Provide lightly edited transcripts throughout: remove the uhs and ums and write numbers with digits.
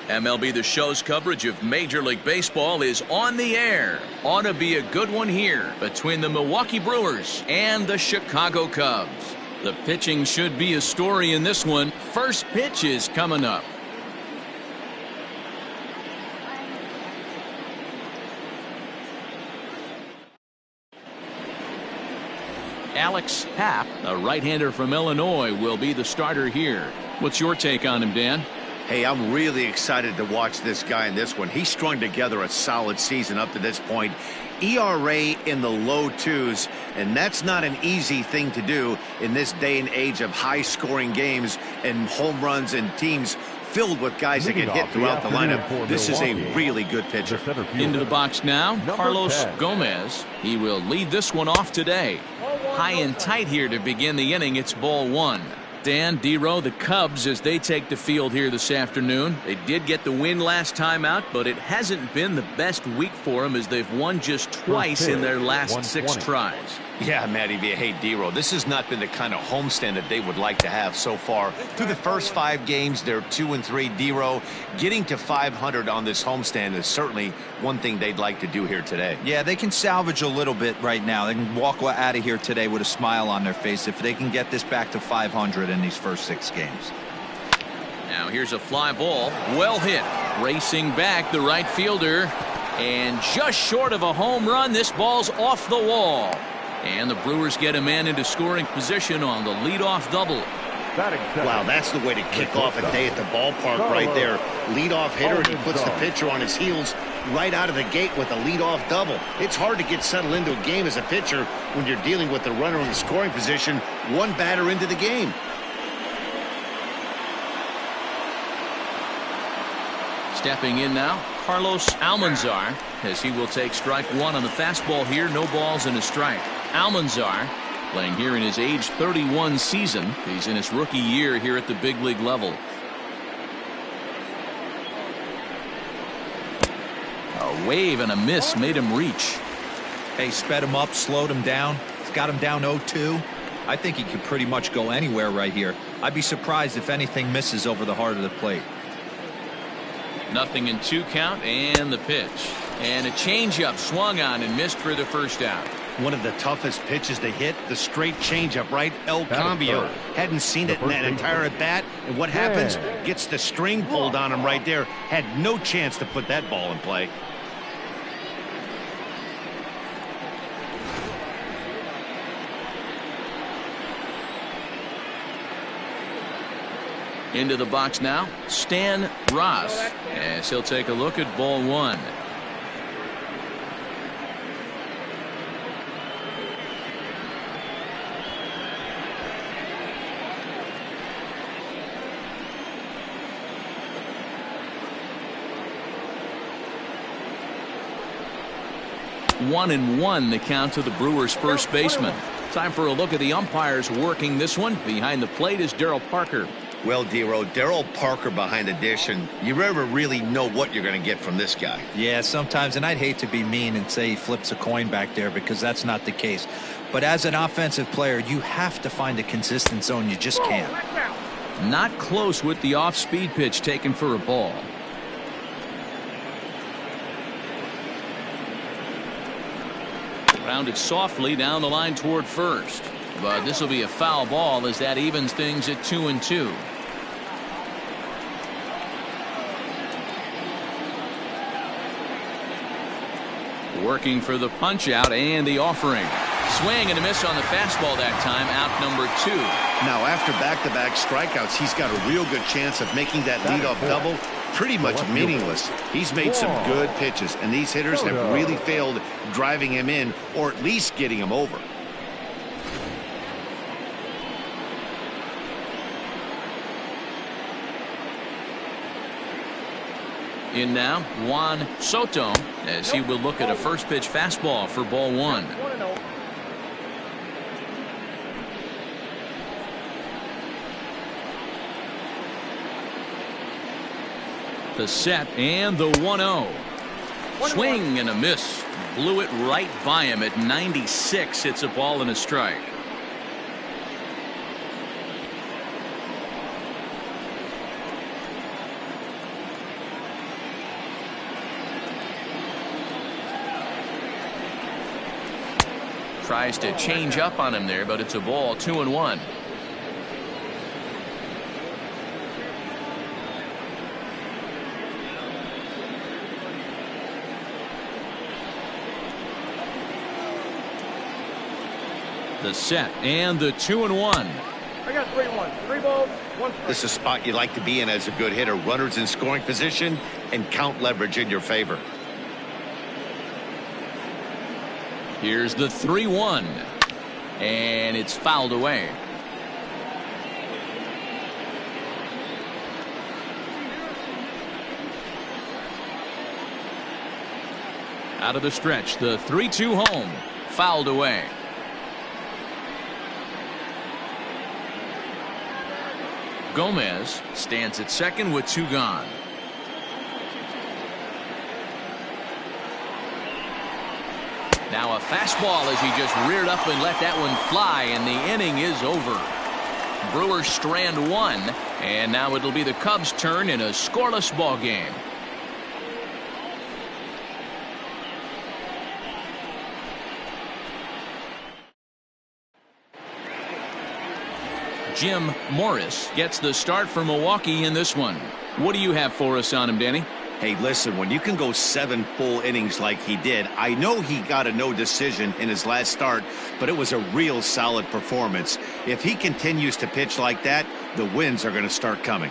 MLB The Show's coverage of Major League Baseball is on the air. Ought to be a good one here between the Milwaukee Brewers and the Chicago Cubs. The pitching should be a story in this one. First pitch is coming up. Alex Happ, a right-hander from Illinois, will be the starter here. What's your take on him, Dan? Hey, I'm really excited to watch this guy in this one. He's strung together a solid season up to this point. ERA in the low twos, and that's not an easy thing to do in this day and age of high-scoring games and home runs and teams filled with guys that can hit throughout the lineup. This is a really good pitcher. Into the box now, Carlos Gomez. He will lead this one off today. High and tight here to begin the inning. It's ball one. Dan, D-Row, the Cubs, as they take the field here this afternoon. They did get the win last time out, but it hasn't been the best week for them as they've won just twice in their last 6 tries. Yeah, Matty V. Hey, D-Row, this has not been the kind of homestand that they would like to have so far. Through the first 5 games, they're 2-3. D-Row, getting to 500 on this homestand is certainly one thing they'd like to do here today. Yeah, they can salvage a little bit right now. They can walk out of here today with a smile on their face if they can get this back to 500 in these first 6 games. Now here's a fly ball. Well hit. Racing back, the right fielder. And just short of a home run, this ball's off the wall. And the Brewers get a man into scoring position on the leadoff double. Wow, that's the way to kick off a day at the ballpark right there. Leadoff hitter, and he puts the pitcher on his heels right out of the gate with a leadoff double. It's hard to get settled into a game as a pitcher when you're dealing with the runner in the scoring position, one batter into the game. Stepping in now, Carlos Almanzar, as he will take strike 1 on the fastball here. No balls and a strike. Almanzar playing here in his age 31 season. He's in his rookie year here at the big league level. A wave and a miss made him reach. Hey, sped him up, slowed him down. He's got him down 0-2. I think he could pretty much go anywhere right here. I'd be surprised if anything misses over the heart of the plate. Nothing in 2 count, and the pitch. And a changeup swung on and missed for the first out. One of the toughest pitches to hit, the straight changeup, right? El Cambio. Hadn't seen it in that entire at bat. And what happens? Gets the string pulled on him right there. Had no chance to put that ball in play. Into the box now, Stan Ross, as he'll take a look at ball 1. One and one the count to the Brewers' first baseman. Time for a look at the umpires working this one. Behind the plate is Darryl Parker. Well, D-Row, Darryl Parker behind the dish, and you never really know what you're going to get from this guy. Yeah, sometimes, and I'd hate to be mean and say he flips a coin back there because that's not the case. But as an offensive player, you have to find a consistent zone. You just can't. Not close with the off-speed pitch taken for a ball. Rounded softly down the line toward first. But this will be a foul ball as that evens things at 2-2. Working for the punch out and the offering. Swing and a miss on the fastball that time. Out number 2. Now after back-to-back strikeouts, he's got a real good chance of making that leadoff double pretty much meaningless. He's made some good pitches, and these hitters have really failed driving him in or at least getting him over. In now, Juan Soto, as he will look at a first pitch fastball for ball 1. The set and the 1-0. Swing and a miss. Blew it right by him at 96. It's a ball and a strike. Tries to change up on him there, but it's a ball, 2-1. The set and the 2-1. I got 3-1. 3 balls, 1 strike. This is a spot you like to be in as a good hitter. Runners in scoring position and count leverage in your favor. Here's the 3-1. And it's fouled away. Out of the stretch, the 3-2 home. Fouled away. Gomez stands at second with 2 gone. Now a fastball as he just reared up and let that one fly, and the inning is over. Brewers strand 1, and now it'll be the Cubs' turn in a scoreless ball game. Jim Morris gets the start for Milwaukee in this one. What do you have for us on him, Danny? Hey, listen, when you can go 7 full innings like he did, I know he got a no decision in his last start, but it was a real solid performance. If he continues to pitch like that, the wins are going to start coming.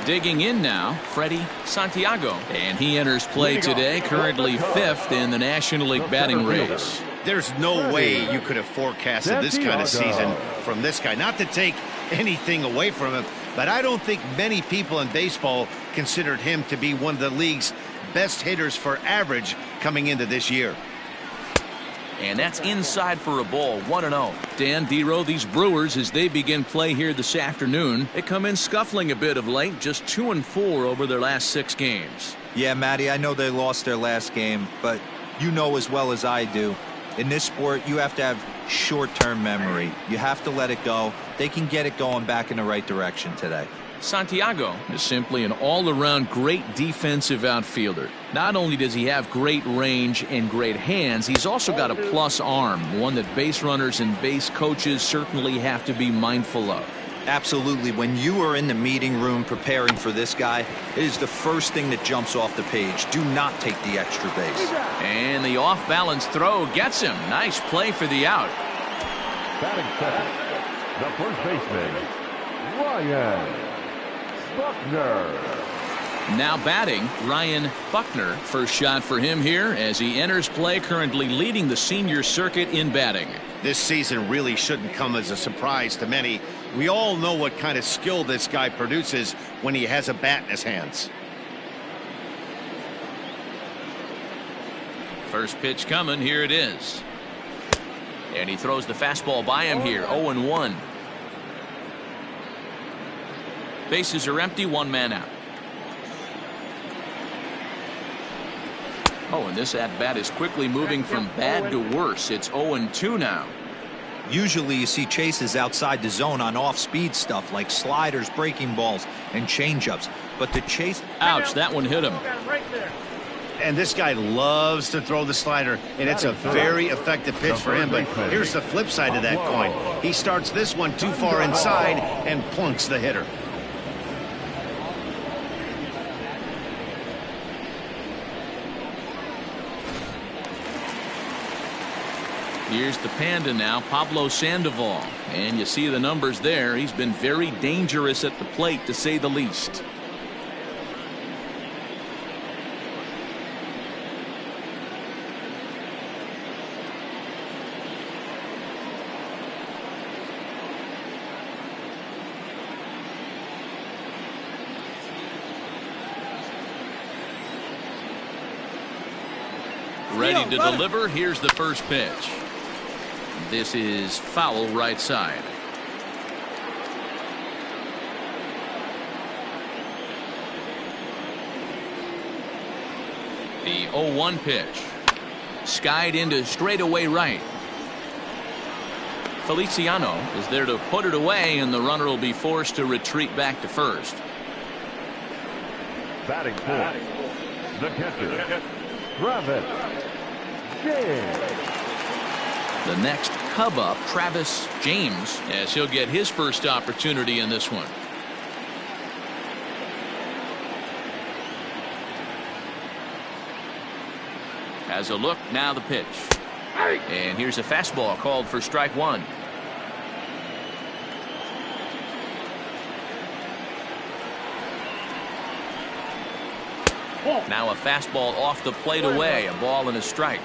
Digging in now, Freddie Santiago, and he enters play today, currently 5th in the National League batting race. There's no way you could have forecasted this kind of season from this guy. Not to take anything away from him, but I don't think many people in baseball considered him to be one of the league's best hitters for average coming into this year. And that's inside for a ball, 1-0. Dan Dero, these Brewers, as they begin play here this afternoon, they come in scuffling a bit of late, just 2-4 over their last 6 games. Yeah, Matty, I know they lost their last game, but you know as well as I do, in this sport, you have to have short-term memory. You have to let it go. They can get it going back in the right direction today. Santiago is simply an all-around great defensive outfielder. Not only does he have great range and great hands, he's also got a plus arm, one that base runners and base coaches certainly have to be mindful of. Absolutely. When you are in the meeting room preparing for this guy, it is the first thing that jumps off the page. Do not take the extra base. And the off-balance throw gets him. Nice play for the out. Batting second, the first baseman, Ryan Buckner. Now batting, Ryan Buckner. First shot for him here as he enters play, currently leading the senior circuit in batting. This season really shouldn't come as a surprise to many. We all know what kind of skill this guy produces when he has a bat in his hands. First pitch coming, here it is. And he throws the fastball by him here, 0-1. Bases are empty, 1 man out. Oh, and this at-bat is quickly moving from bad to worse. It's 0-2 now. Usually you see chases outside the zone on off-speed stuff like sliders, breaking balls, and changeups. But the chase... Ouch, that one hit him. And this guy loves to throw the slider, and it's a very effective pitch for him. But here's the flip side of that coin. He starts this one too far inside and plunks the hitter. Here's the Panda now, Pablo Sandoval. And you see the numbers there. He's been very dangerous at the plate, to say the least. Ready to deliver. Here's the first pitch. This is foul right side. The 0-1 pitch. Skied into straightaway right. Feliciano is there to put it away, and the runner will be forced to retreat back to first. Batting fourth, the catcher, Travis James. The next Cub up, Travis James, as he'll get his first opportunity in this one. Has a look, now the pitch. And here's a fastball called for strike one. Now a fastball off the plate away, a ball and a strike.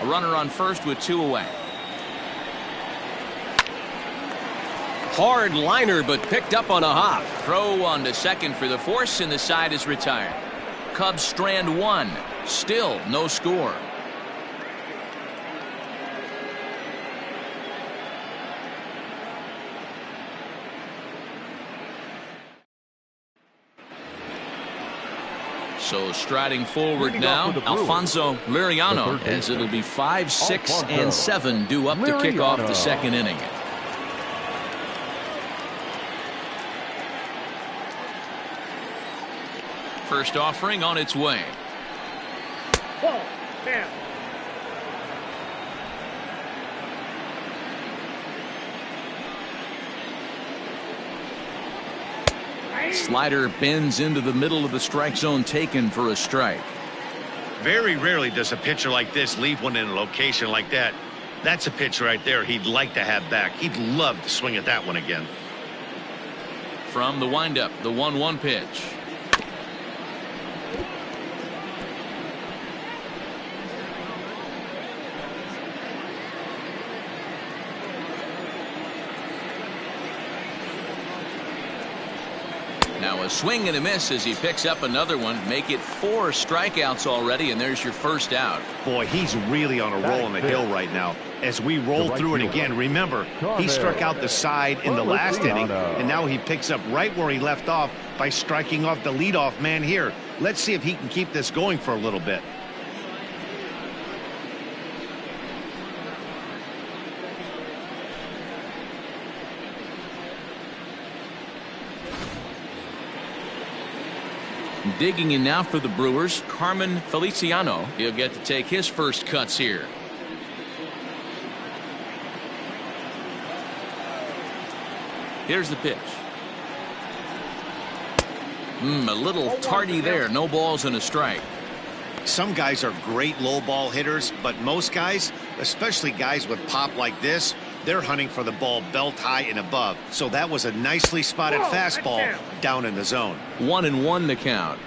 A runner on first with two away. Hard liner, but picked up on a hop. Throw on to second for the force, and the side is retired. Cubs strand one. Still no score. So striding forward now, Alfonso Liriano, as it'll be 5, 6, and 7 due up to kick off the second inning. First offering on its way. Ball, man. Slider bends into the middle of the strike zone, taken for a strike. Very rarely does a pitcher like this leave one in a location like that. That's a pitch right there he'd like to have back. He'd love to swing at that one again. From the windup, the 1-1 pitch. Now a swing and a miss as he picks up another one. Make it 4 strikeouts already, and there's your first out. Boy, he's really on a roll on the hill right now. As we roll through it again, remember, he struck out the side in the last inning, and now he picks up right where he left off by striking off the leadoff man here. Let's see if he can keep this going for a little bit. Digging in now for the Brewers, Carmen Feliciano. He'll get to take his first cuts here. Here's the pitch. A little tardy there. No balls and a strike. Some guys are great low ball hitters, but most guys, especially guys with pop like this, they're hunting for the ball belt high and above. So that was a nicely spotted fastball down in the zone. 1-1 the count.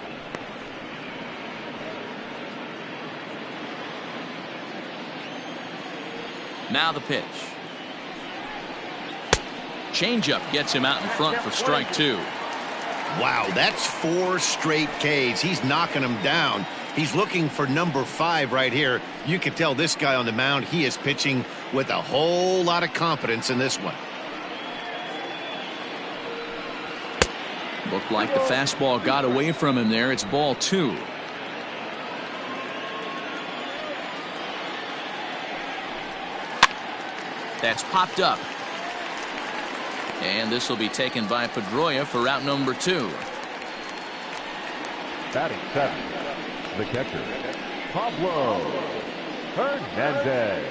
Now the pitch. Changeup gets him out in front for strike two. Wow, that's 4 straight Ks. He's knocking them down. He's looking for number 5 right here. You can tell this guy on the mound, he is pitching with a whole lot of confidence in this one. Looked like the fastball got away from him there. It's ball 2. That's popped up. And this will be taken by Pedroia for out number 2. Batting 7, the catcher, Pablo Hernandez.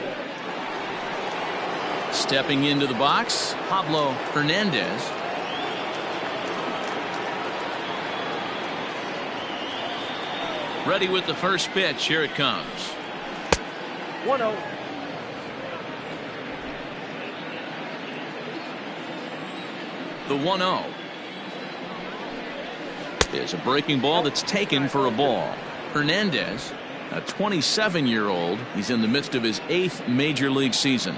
Stepping into the box, Pablo Hernandez. Ready with the first pitch. Here it comes. 1-0. The 1-0 is a breaking ball that's taken for a ball. Hernandez, a 27-year-old. He's in the midst of his 8th major league season.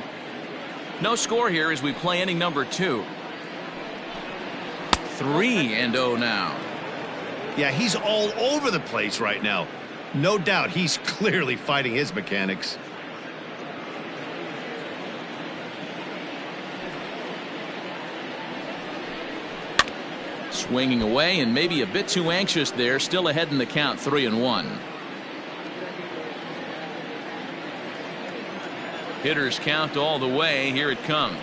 No score here as we play inning number 2. 3-0 now. Yeah, he's all over the place right now. No doubt he's clearly fighting his mechanics. Swinging away and maybe a bit too anxious there. Still ahead in the count, 3-1. Hitters count all the way. Here it comes.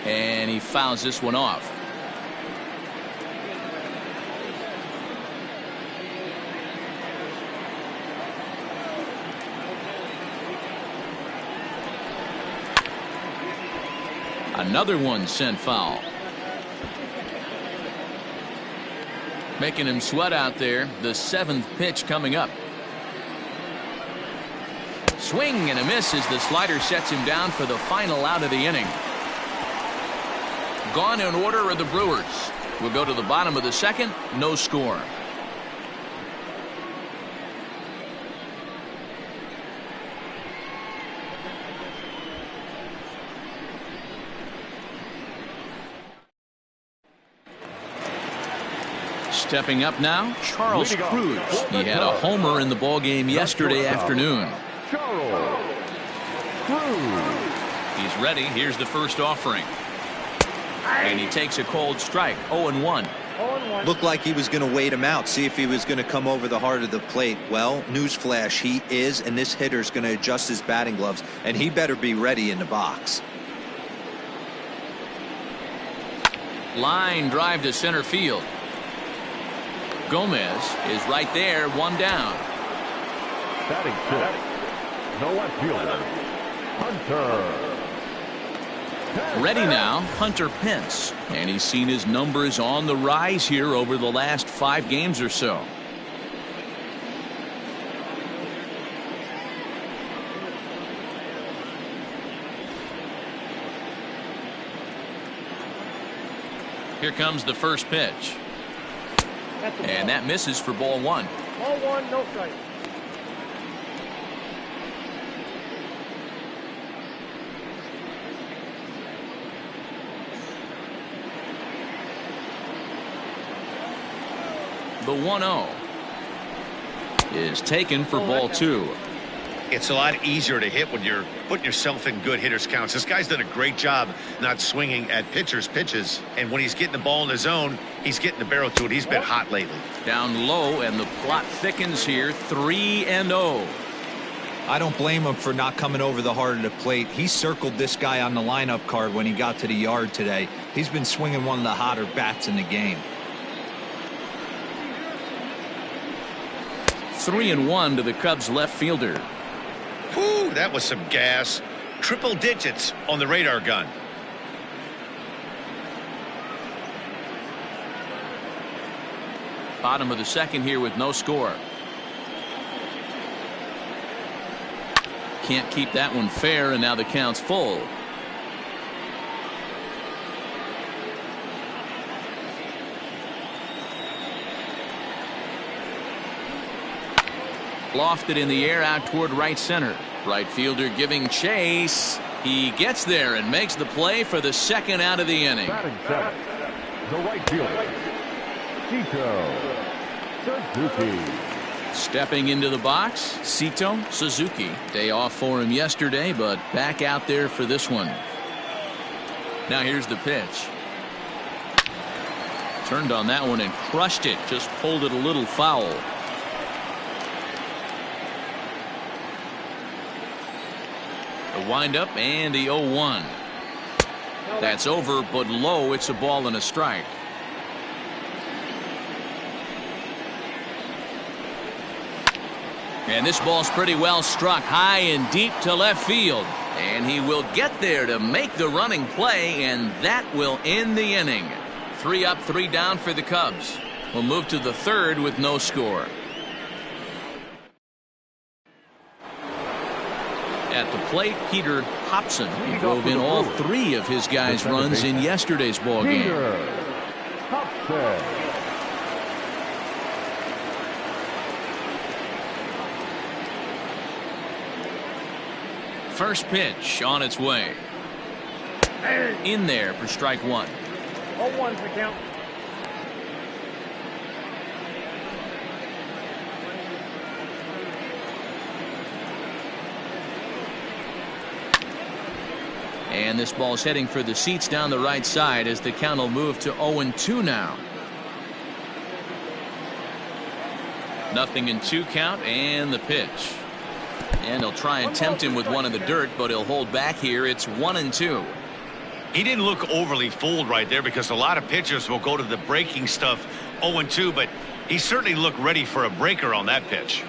And he fouls this one off. Another one sent foul. Making him sweat out there. The 7th pitch coming up. Swing and a miss as the slider sets him down for the final out of the inning. Gone in order are the Brewers. We'll go to the bottom of the 2nd. No score. Stepping up now, Charles Cruz. He had a homer in the ballgame yesterday afternoon. Charles Cruz. He's ready. Here's the first offering. And he takes a cold strike. 0-1. Looked like he was going to wait him out, see if he was going to come over the heart of the plate. Well, newsflash, he is, and this hitter's going to adjust his batting gloves, and he better be ready in the box. Line drive to center field. Gomez is right there, one down. Batting 6th. The left fielder, Hunter. Ready now, Hunter Pence. And he's seen his numbers on the rise here over the last 5 games or so. Here comes the first pitch. And that misses for ball 1. Ball 1, no strike. The 1-0 is taken for ball 2. It's a lot easier to hit when you're putting yourself in good hitters counts. This guy's done a great job not swinging at pitchers' pitches, and when he's getting the ball in his zone, he's getting the barrel to it. He's been hot lately. Down low, and the plot thickens here. 3-0. I don't blame him for not coming over the heart of the plate. He circled this guy on the lineup card when he got to the yard today. He's been swinging one of the hotter bats in the game. 3-1 to the Cubs left fielder. Whew, that was some gas. Triple digits on the radar gun. Bottom of the 2nd here with no score. Can't keep that one fair, and now the count's full. Lofted in the air out toward right center. Right fielder giving chase. He gets there and makes the play for the 2nd out of the inning. Batting 7th. The right fielder, Suzuki. Stepping into the box, Sito Suzuki. Day off for him yesterday, but back out there for this one. Now here's the pitch. Turned on that one and crushed it. Just pulled it a little foul. The windup and the 0-1. That's over, but low. It's a ball and a strike. And this ball's pretty well struck high and deep to left field. And he will get there to make the running play, and that will end the inning. 3 up, 3 down for the Cubs. We'll move to the 3rd with no score. At the plate, Peter Hobson. He drove in all 3 of his guys' runs in yesterday's ball game. First pitch on its way. In there for strike 1. 0-1's the count. And this ball's heading for the seats down the right side as the count will move to 0-2 now. 0-2 count, and the pitch. And he'll try and tempt him with one in the dirt, but he'll hold back here. It's 1-2. He didn't look overly fooled right there, because a lot of pitchers will go to the breaking stuff 0-2, but he certainly looked ready for a breaker on that pitch.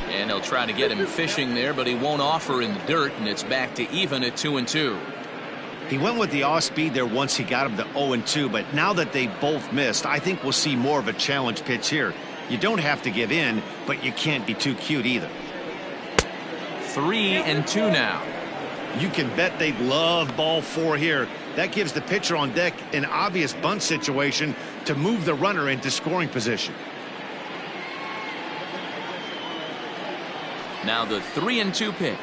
And He'll try to get him fishing there, but he won't offer in the dirt, and it's back to even at 2-2. He went with the off speed there once he got him to 0-2, but now that they both missed, I think we'll see more of a challenge pitch here. You don't have to give in, but you can't be too cute either. 3-2 now. You can bet they'd love ball 4 here. That gives the pitcher on deck an obvious bunt situation to move the runner into scoring position. Now the 3-2 pitch.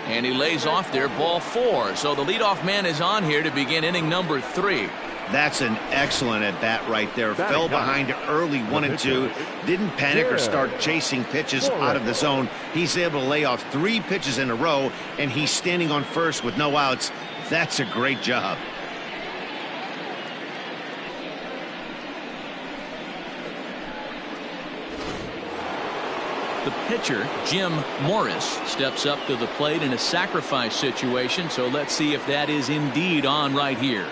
And he lays off there, ball 4. So the leadoff man is on here to begin inning number 3. That's an excellent at bat right there. Fell behind early 1-2. Didn't panic or start chasing pitches out of the zone. He's able to lay off 3 pitches in a row, and he's standing on first with no outs. That's a great job. The pitcher, Jim Morris, steps up to the plate in a sacrifice situation, so let's see if that is indeed on right here.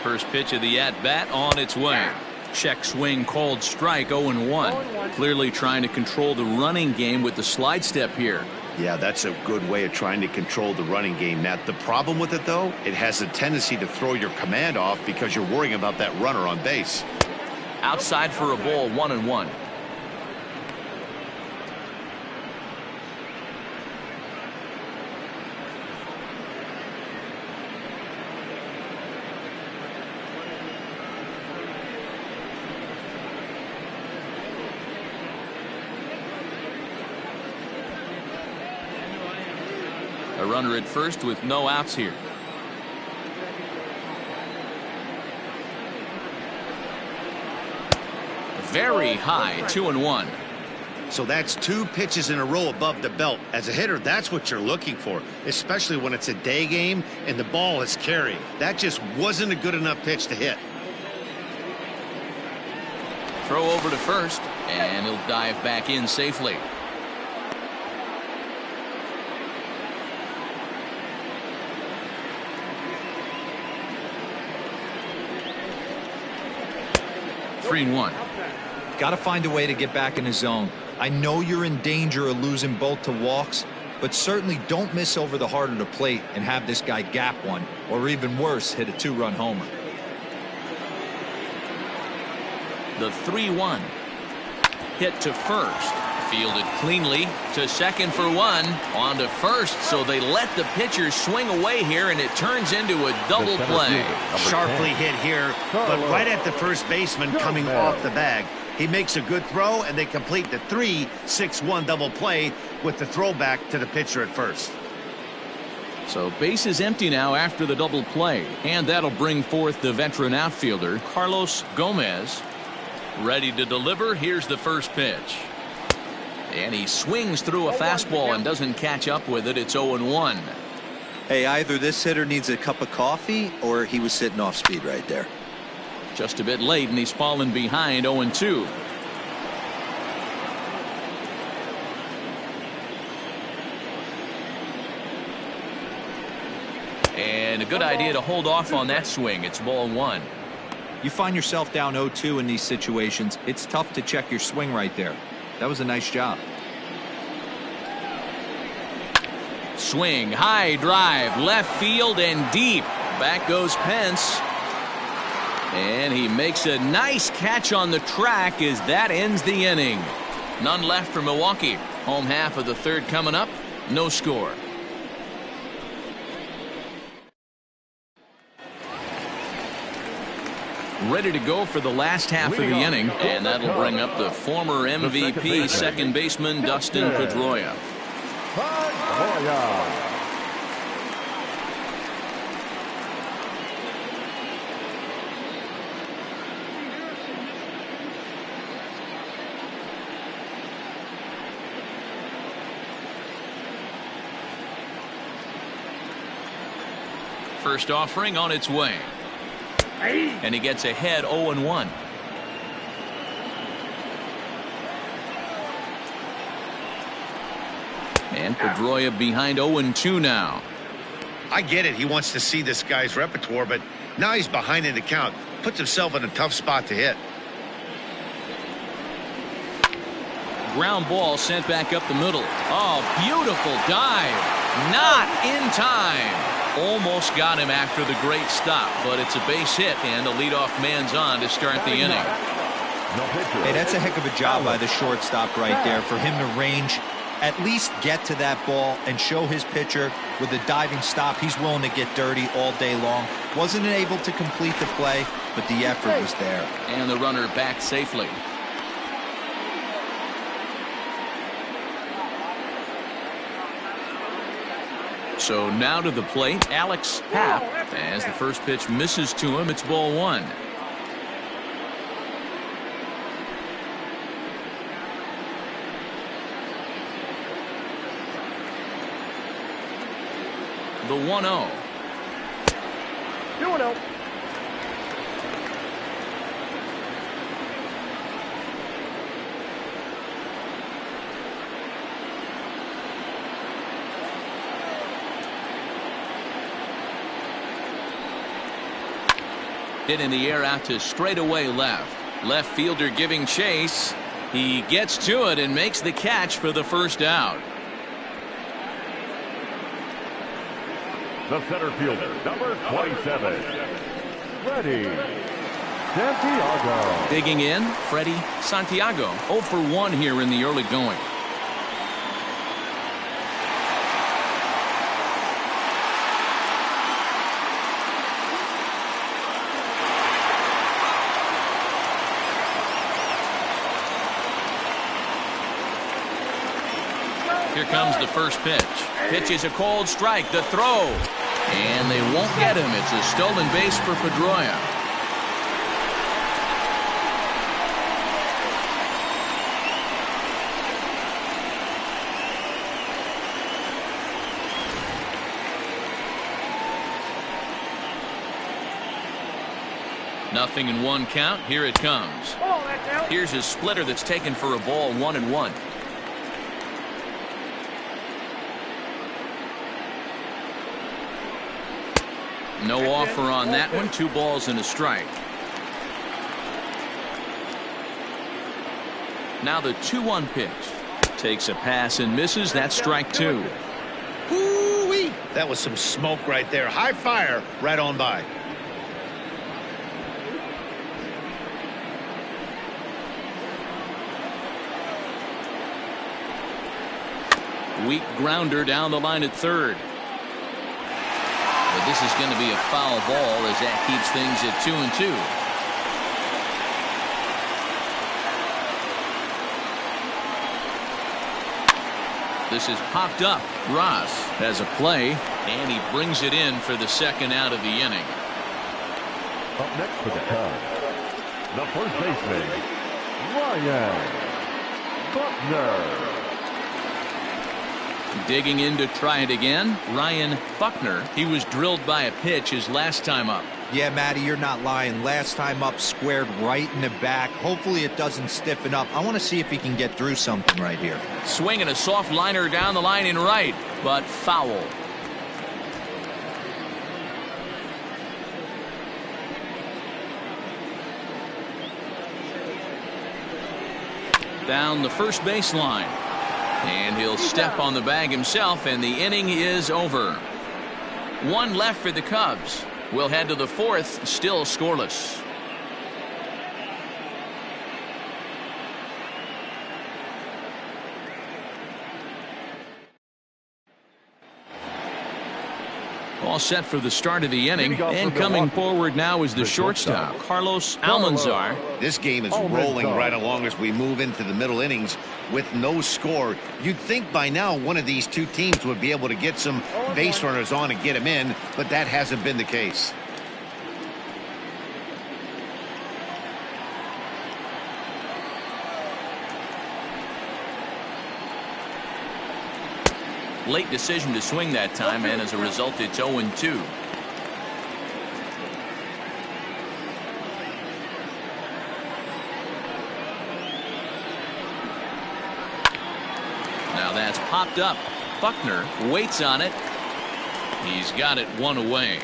First pitch of the at-bat on its way. Check swing, called strike, 0-1. Clearly trying to control the running game with the slide step here. Yeah, that's a good way of trying to control the running game. Now, the problem with it, though, it has a tendency to throw your command off because you're worrying about that runner on base. Outside for a ball, 1-1. A runner at first with no outs here. Very high, 2-1. So that's 2 pitches in a row above the belt. As a hitter, that's what you're looking for, especially when it's a day game and the ball is carrying. That just wasn't a good enough pitch to hit. Throw over to first, and he'll dive back in safely. Three and 1. Got to find a way to get back in the zone. I know you're in danger of losing both to walks, but certainly don't miss over the heart of the plate and have this guy gap one, or even worse, hit a 2-run homer. The 3-1. Hit to first. Fielded cleanly to second for 1. On to first, so they let the pitcher swing away here, and it turns into a double play. Sharply hit here, but right at the first baseman coming off the bag. He makes a good throw, and they complete the 3-6-1 double play with the throwback to the pitcher at first. So base is empty now after the double play, and that'll bring forth the veteran outfielder, Carlos Gomez. Ready to deliver. Here's the first pitch. And he swings through a fastball and doesn't catch up with it. It's 0-1. Hey, either this hitter needs a cup of coffee or he was sitting off speed right there. Just a bit late, and he's fallen behind 0-2. And a good idea to hold off on that swing. It's ball 1. You find yourself down 0-2 in these situations, it's tough to check your swing right there. That was a nice job. Swing, high drive, left field and deep. Back goes Pence. And he makes a nice catch on the track as that ends the inning. None left for Milwaukee. Home half of the third coming up. No score. Ready to go for the last half of the inning, and that'll bring up the former MVP second baseman Dustin Pedroia. First offering on its way. And he gets ahead 0-1. And Pedroia behind 0-2 now. I get it. He wants to see this guy's repertoire, but now he's behind in the count. Puts himself in a tough spot to hit. ground ball sent back up the middle. Oh, beautiful dive. Not in time. Almost got him after the great stop, but it's a base hit, and the leadoff man's on to start the inning. Hey, that's a heck of a job by the shortstop right there for him to range, at least get to that ball and show his pitcher with a diving stop. He's willing to get dirty all day long. Wasn't able to complete the play, but the effort was there. And the runner back safely. So now to the plate, Alex Happ. As the first pitch misses to him, it's ball one. The 1-0. 2-0. Hit in the air out to straightaway left. Left fielder giving chase. He gets to it and makes the catch for the first out. The center fielder, number 27, Freddie Santiago. Digging in, Freddie Santiago. 0 for 1 here in the early going. Here comes the first pitch. Pitch is a cold strike. The throw. And they won't get him. It's a stolen base for Pedroia. Nothing in one count. Here it comes. Here's his splitter that's taken for a ball, 1-1. No offer on that one. 2 balls and a strike. Now the 2-1 pitch. Takes a pass and misses. That's strike 2. Woo-wee. That was some smoke right there. High fire right on by. Weak grounder down the line at third. But this is going to be a foul ball as that keeps things at 2-2. This is popped up. Ross has a play, and he brings it in for the second out of the inning. Up next for the Cubs, the first baseman, Ryan Buckner. Digging in to try it again, Ryan Buckner. He was drilled by a pitch his last time up. Yeah, Matty, you're not lying. Last time up, squared right in the back. Hopefully it doesn't stiffen up. I want to see if he can get through something right here. Swinging a soft liner down the line in right, but foul. Down the first baseline. And he'll step on the bag himself, and the inning is over. 1 left for the Cubs. We'll head to the 4th, still scoreless. All set for the start of the inning, and coming forward now is the shortstop, Carlos Almanzar. This game is rolling right along as we move into the middle innings with no score. You'd think by now one of these two teams would be able to get some base runners on and get him in, but that hasn't been the case. Late decision to swing that time, and as a result it's 0-2. Now that's popped up. Buckner waits on it. He's got it 1 away.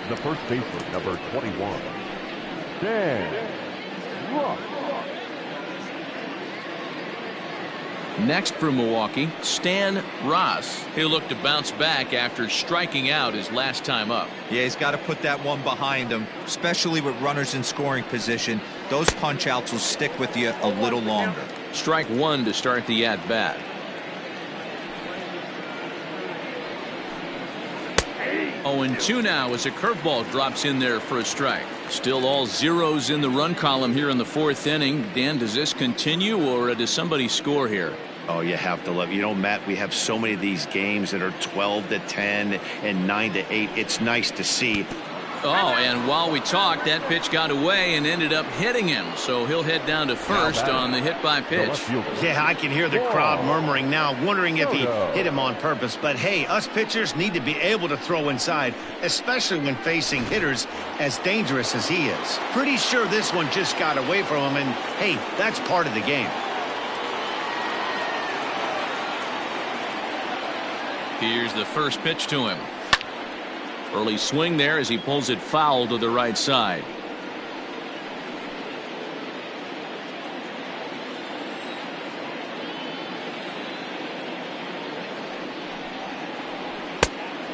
The first baseman, number 21, Dan Ruff. Next for Milwaukee, Stan Ross. He'll look to bounce back after striking out his last time up. Yeah, he's got to put that one behind him, especially with runners in scoring position. Those punch outs will stick with you a little longer. Strike one to start the at bat. Oh, and 2 now as a curveball drops in there for a strike. Still all zeros in the run column here in the 4th inning. Dan, does this continue or does somebody score here? Oh, you have to love. You know, Matt, we have so many of these games that are 12-10 and 9-8. It's nice to see. Oh, and while we talked, that pitch got away and ended up hitting him. So he'll head down to first on the hit by pitch. Yeah, I can hear the crowd murmuring now, wondering if he hit him on purpose. But hey, us pitchers need to be able to throw inside, especially when facing hitters as dangerous as he is. Pretty sure this one just got away from him, and hey, that's part of the game. Here's the first pitch to him. Early swing there as he pulls it foul to the right side.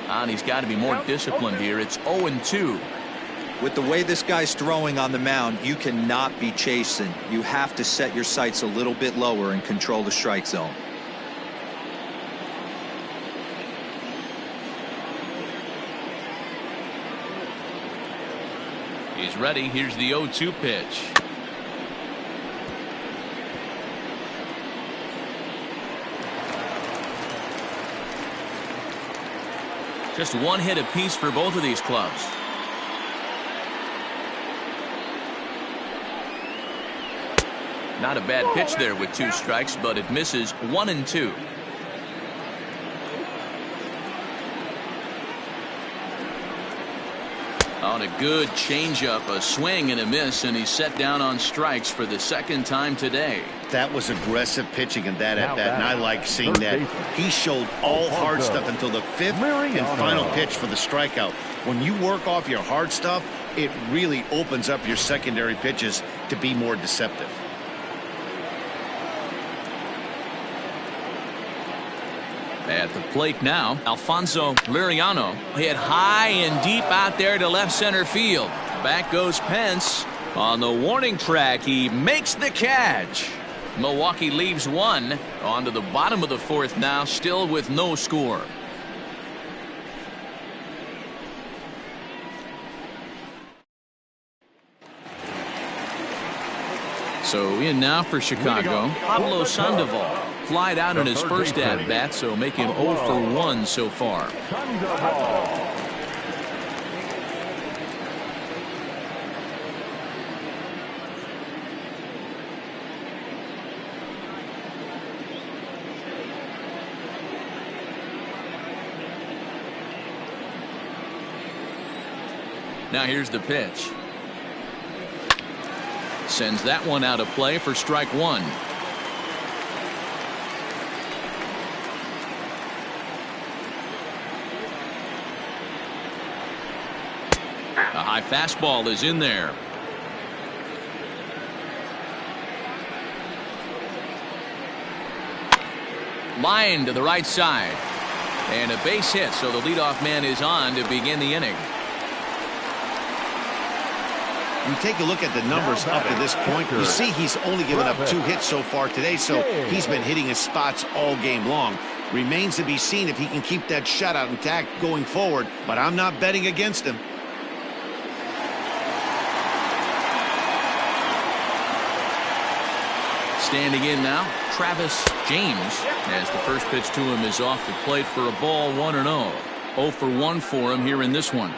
And he's got to be more disciplined here. It's 0-2. With the way this guy's throwing on the mound, you cannot be chasing. You have to set your sights a little bit lower and control the strike zone. He's ready. Here's the 0-2 pitch. Just one hit apiece for both of these clubs. Not a bad pitch there with 2 strikes, but it misses 1-2. On a good changeup, a swing and a miss, and he's set down on strikes for the 2nd time today. That was aggressive pitching in that at bat, and I like seeing that. He showed all hard stuff until the 5th and final pitch for the strikeout. When you work off your hard stuff, it really opens up your secondary pitches to be more deceptive. At the plate now, Alfonso Liriano hit high and deep out there to left center field. Back goes Pence. On the warning track, he makes the catch. Milwaukee leaves 1. On to the bottom of the 4th now, still with no score. So in now for Chicago, Pablo Sandoval. Flied out in his first at bat, so make him 0 for 1 so far. Now here's the pitch. Sends that one out of play for strike 1. A high fastball is in there. Line to the right side. And a base hit, so the leadoff man is on to begin the inning. You take a look at the numbers up to this point, you see he's only given up 2 hits so far today, so he's been hitting his spots all game long. Remains to be seen if he can keep that shutout intact going forward, but I'm not betting against him. Standing in now, Travis James, as the first pitch to him is off the plate for a ball 1-0. 0 for 1 for him here in this one.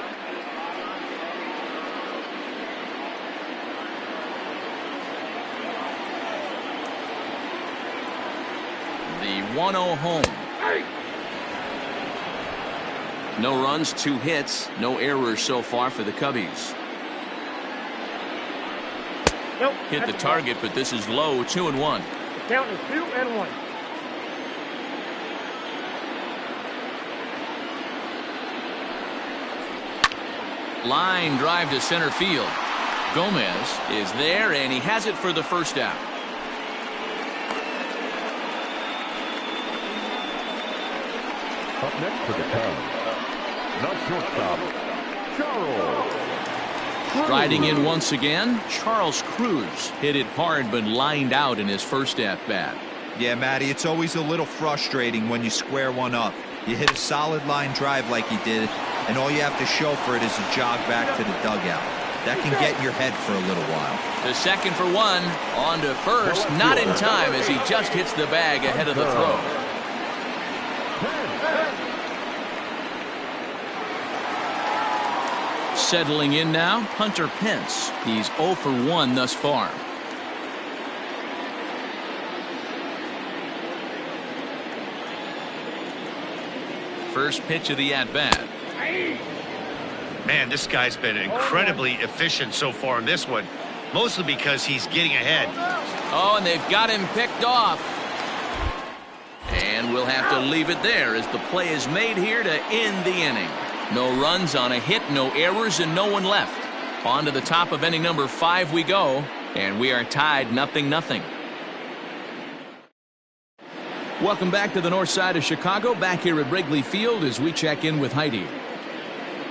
The 1-0 home. No runs, 2 hits, no errors so far for the Cubbies. Nope, hit the target, but this is low. 2-1. Count is 2-1. Line drive to center field. Gomez is there, and he has it for the first out. Up next for the Cubs, the shortstop, Charles. Riding in once again, Charles Cruz hit it hard but lined out in his first at-bat. Yeah, Matty, it's always a little frustrating when you square one up. You hit a solid line drive like he did, and all you have to show for it is a jog back to the dugout. That can get in your head for a little while. The second for one, on to first, not in time as he just hits the bag ahead of the throw. Settling in now, Hunter Pence. He's 0 for 1 thus far. First pitch of the at-bat. Man, this guy's been incredibly efficient so far in this one, mostly because he's getting ahead. Oh, and they've got him picked off. And we'll have to leave it there as the play is made here to end the inning. No runs on a hit, no errors, and no one left. On to the top of inning number 5 we go, and we are tied 0-0. Welcome back to the north side of Chicago, back here at Wrigley Field as we check in with Heidi.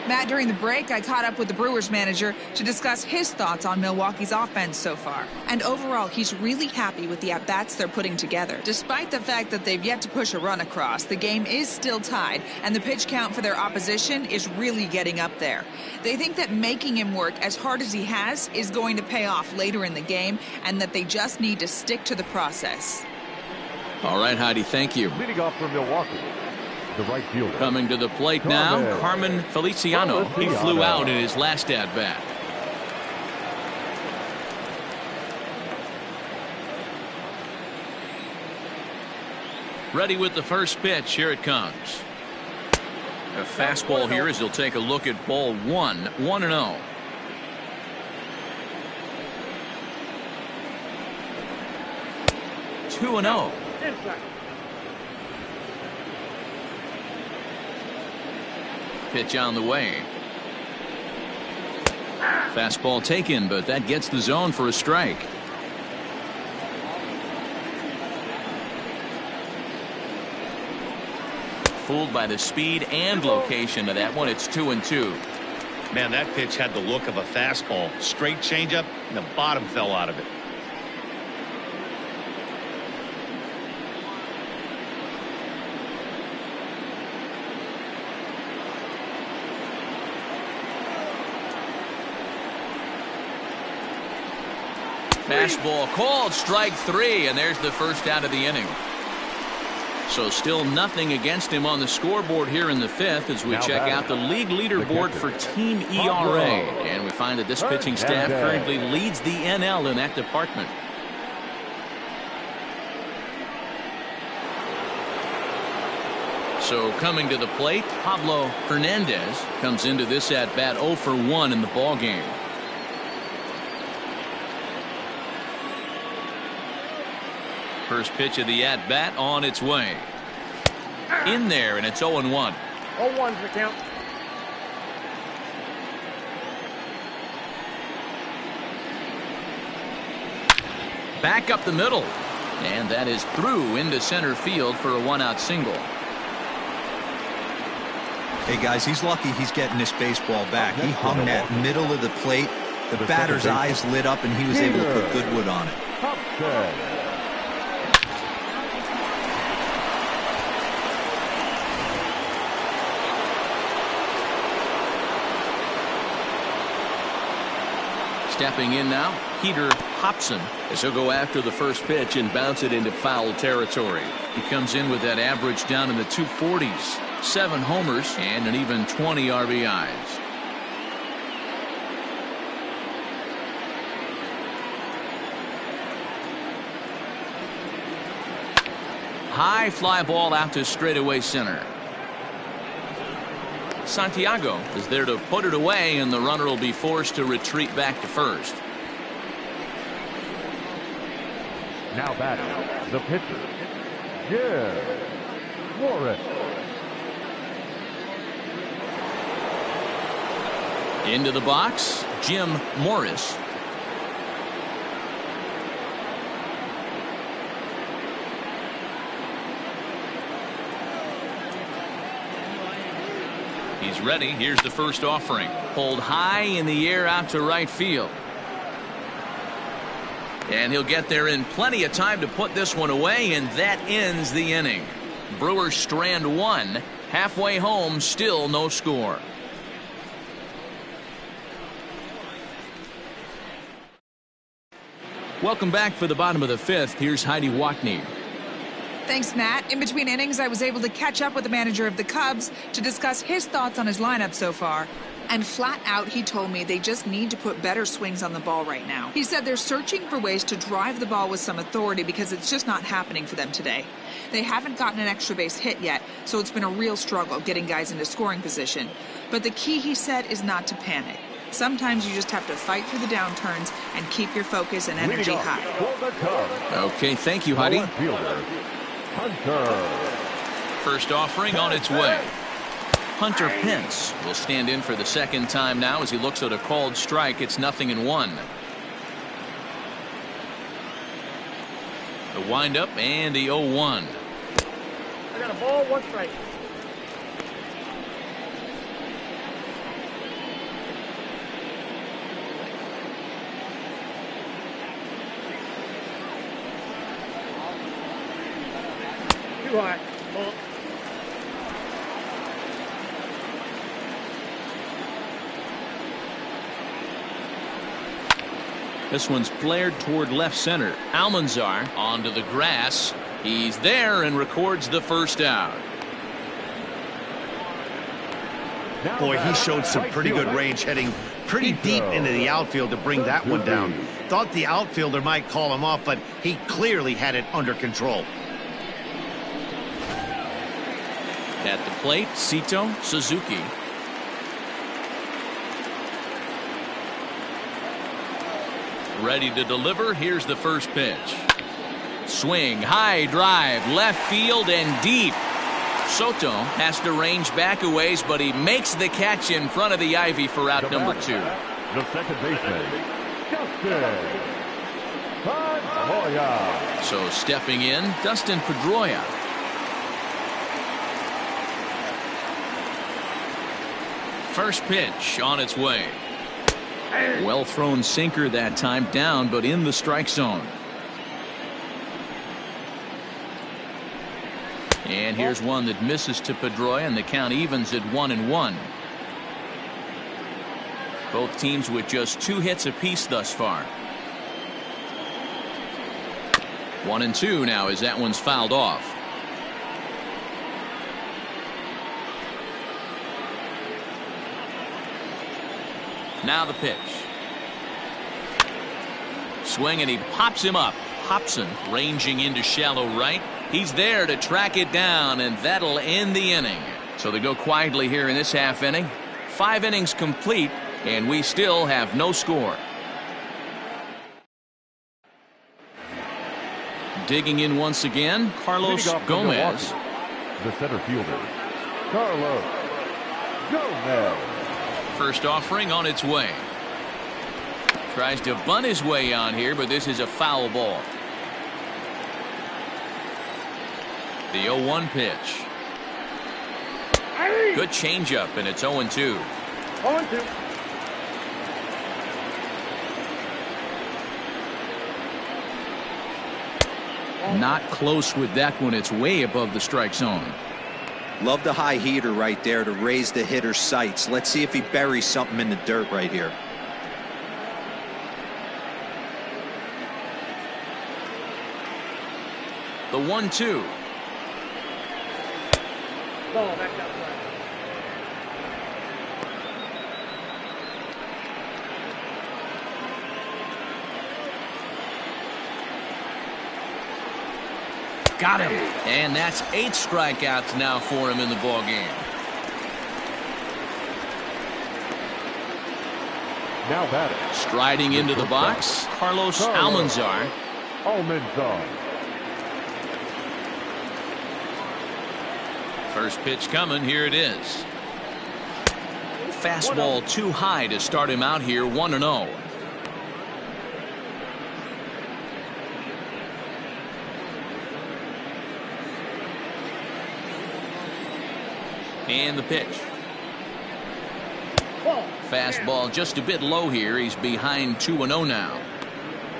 Matt, during the break, I caught up with the Brewers manager to discuss his thoughts on Milwaukee's offense so far. And overall, he's really happy with the at-bats they're putting together. Despite the fact that they've yet to push a run across, the game is still tied, and the pitch count for their opposition is really getting up there. They think that making him work as hard as he has is going to pay off later in the game, and that they just need to stick to the process. All right, Heidi, thank you. Leading off from Milwaukee, the right fielder. Coming to the plate now, Carmen Feliciano. He flew out in his last at-bat. Ready with the first pitch. Here it comes. A fastball here as he'll take a look at ball 1. 1-0. Two and 0. Pitch on the way. Fastball taken, but that gets the zone for a strike. Fooled by the speed and location of that one. It's 2-2. Man, that pitch had the look of a fastball. Straight changeup, and the bottom fell out of it. Fastball called, strike 3, and there's the first out of the inning. So still nothing against him on the scoreboard here in the 5th as we check out the league leaderboard for team ERA. And we find that this pitching staff currently leads the NL in that department. So coming to the plate, Pablo Hernandez comes into this at-bat 0 for 1 in the ballgame. First pitch of the at-bat on its way. In there, and it's 0-1. 0-1's the count. Back up the middle. And that is through into center field for a 1-out single. Hey, guys, he's lucky he's getting this baseball back. He hung that middle of the plate. The batter's eyes lit up, and he was able to put good wood on it. Stepping in now, Peter Hobson, as he'll go after the first pitch and bounce it into foul territory. He comes in with that average down in the 240s, 7 homers and an even 20 RBIs. High fly ball out to straightaway center. Santiago is there to put it away, and the runner will be forced to retreat back to first. Now batting, the pitcher, Jim Morris. Into the box, Jim Morris. ready. Here's the first offering. Pulled high in the air out to right field. And he'll get there in plenty of time to put this one away, and that ends the inning. Brewers strand one. Halfway home, still no score. Welcome back for the bottom of the fifth. Here's Heidi Watney. Thanks, Matt. In between innings, I was able to catch up with the manager of the Cubs to discuss his thoughts on his lineup so far. And flat out, he told me they just need to put better swings on the ball right now. He said they're searching for ways to drive the ball with some authority because it's just not happening for them today. They haven't gotten an extra base hit yet, so it's been a real struggle getting guys into scoring position. But the key, he said, is not to panic. Sometimes you just have to fight through the downturns and keep your focus and energy high. Okay, thank you, Heidi. Hunter. First offering on its way. Hunter Pence will stand in for the second time now as he looks at a called strike. It's 0-1. The windup and the 0-1. I got a ball, 1 strike. Too high. Ball. This one's flared toward left center. Almanzar onto the grass. He's there and records the first out. Boy, he showed some pretty good range, heading pretty deep into the outfield to bring that one down. Thought the outfielder might call him off, but he clearly had it under control. At the plate, Sito Suzuki. Ready to deliver. Here's the first pitch. Swing, high drive, left field and deep. Soto has to range back a ways, but he makes the catch in front of the ivy for out number 2. The second baseman, Dustin Pedroia. So stepping in, Dustin Pedroia. First pitch on its way. Well thrown sinker that time, down but in the strike zone. And here's one that misses to Pedroia, and the count evens at 1-1. Both teams with just 2 hits apiece thus far. 1-2 now as that one's fouled off. Now the pitch. Swing, and he pops him up. Hobson ranging into shallow right. He's there to track it down, and that'll end the inning. So they go quietly here in this half inning. 5 innings complete, and we still have no score. Digging in once again, Carlos Gomez. The center fielder, Carlos Gomez. First offering on its way. Tries to bunt his way on here, but this is a foul ball. The 0-1 pitch. Good changeup, and it's 0-2. 0-2. Not close with that one. It's way above the strike zone. Love the high heater right there to raise the hitter's sights. Let's see if he buries something in the dirt right here. The 1-2. Ball back outside. Got him. And that's 8 strikeouts now for him in the ball game. Now batting. Striding into the box, Carlos Almanzar. First pitch coming. Here it is. Fastball too high to start him out here. 1-0. And the pitch. Fastball just a bit low here. He's behind 2-0 now.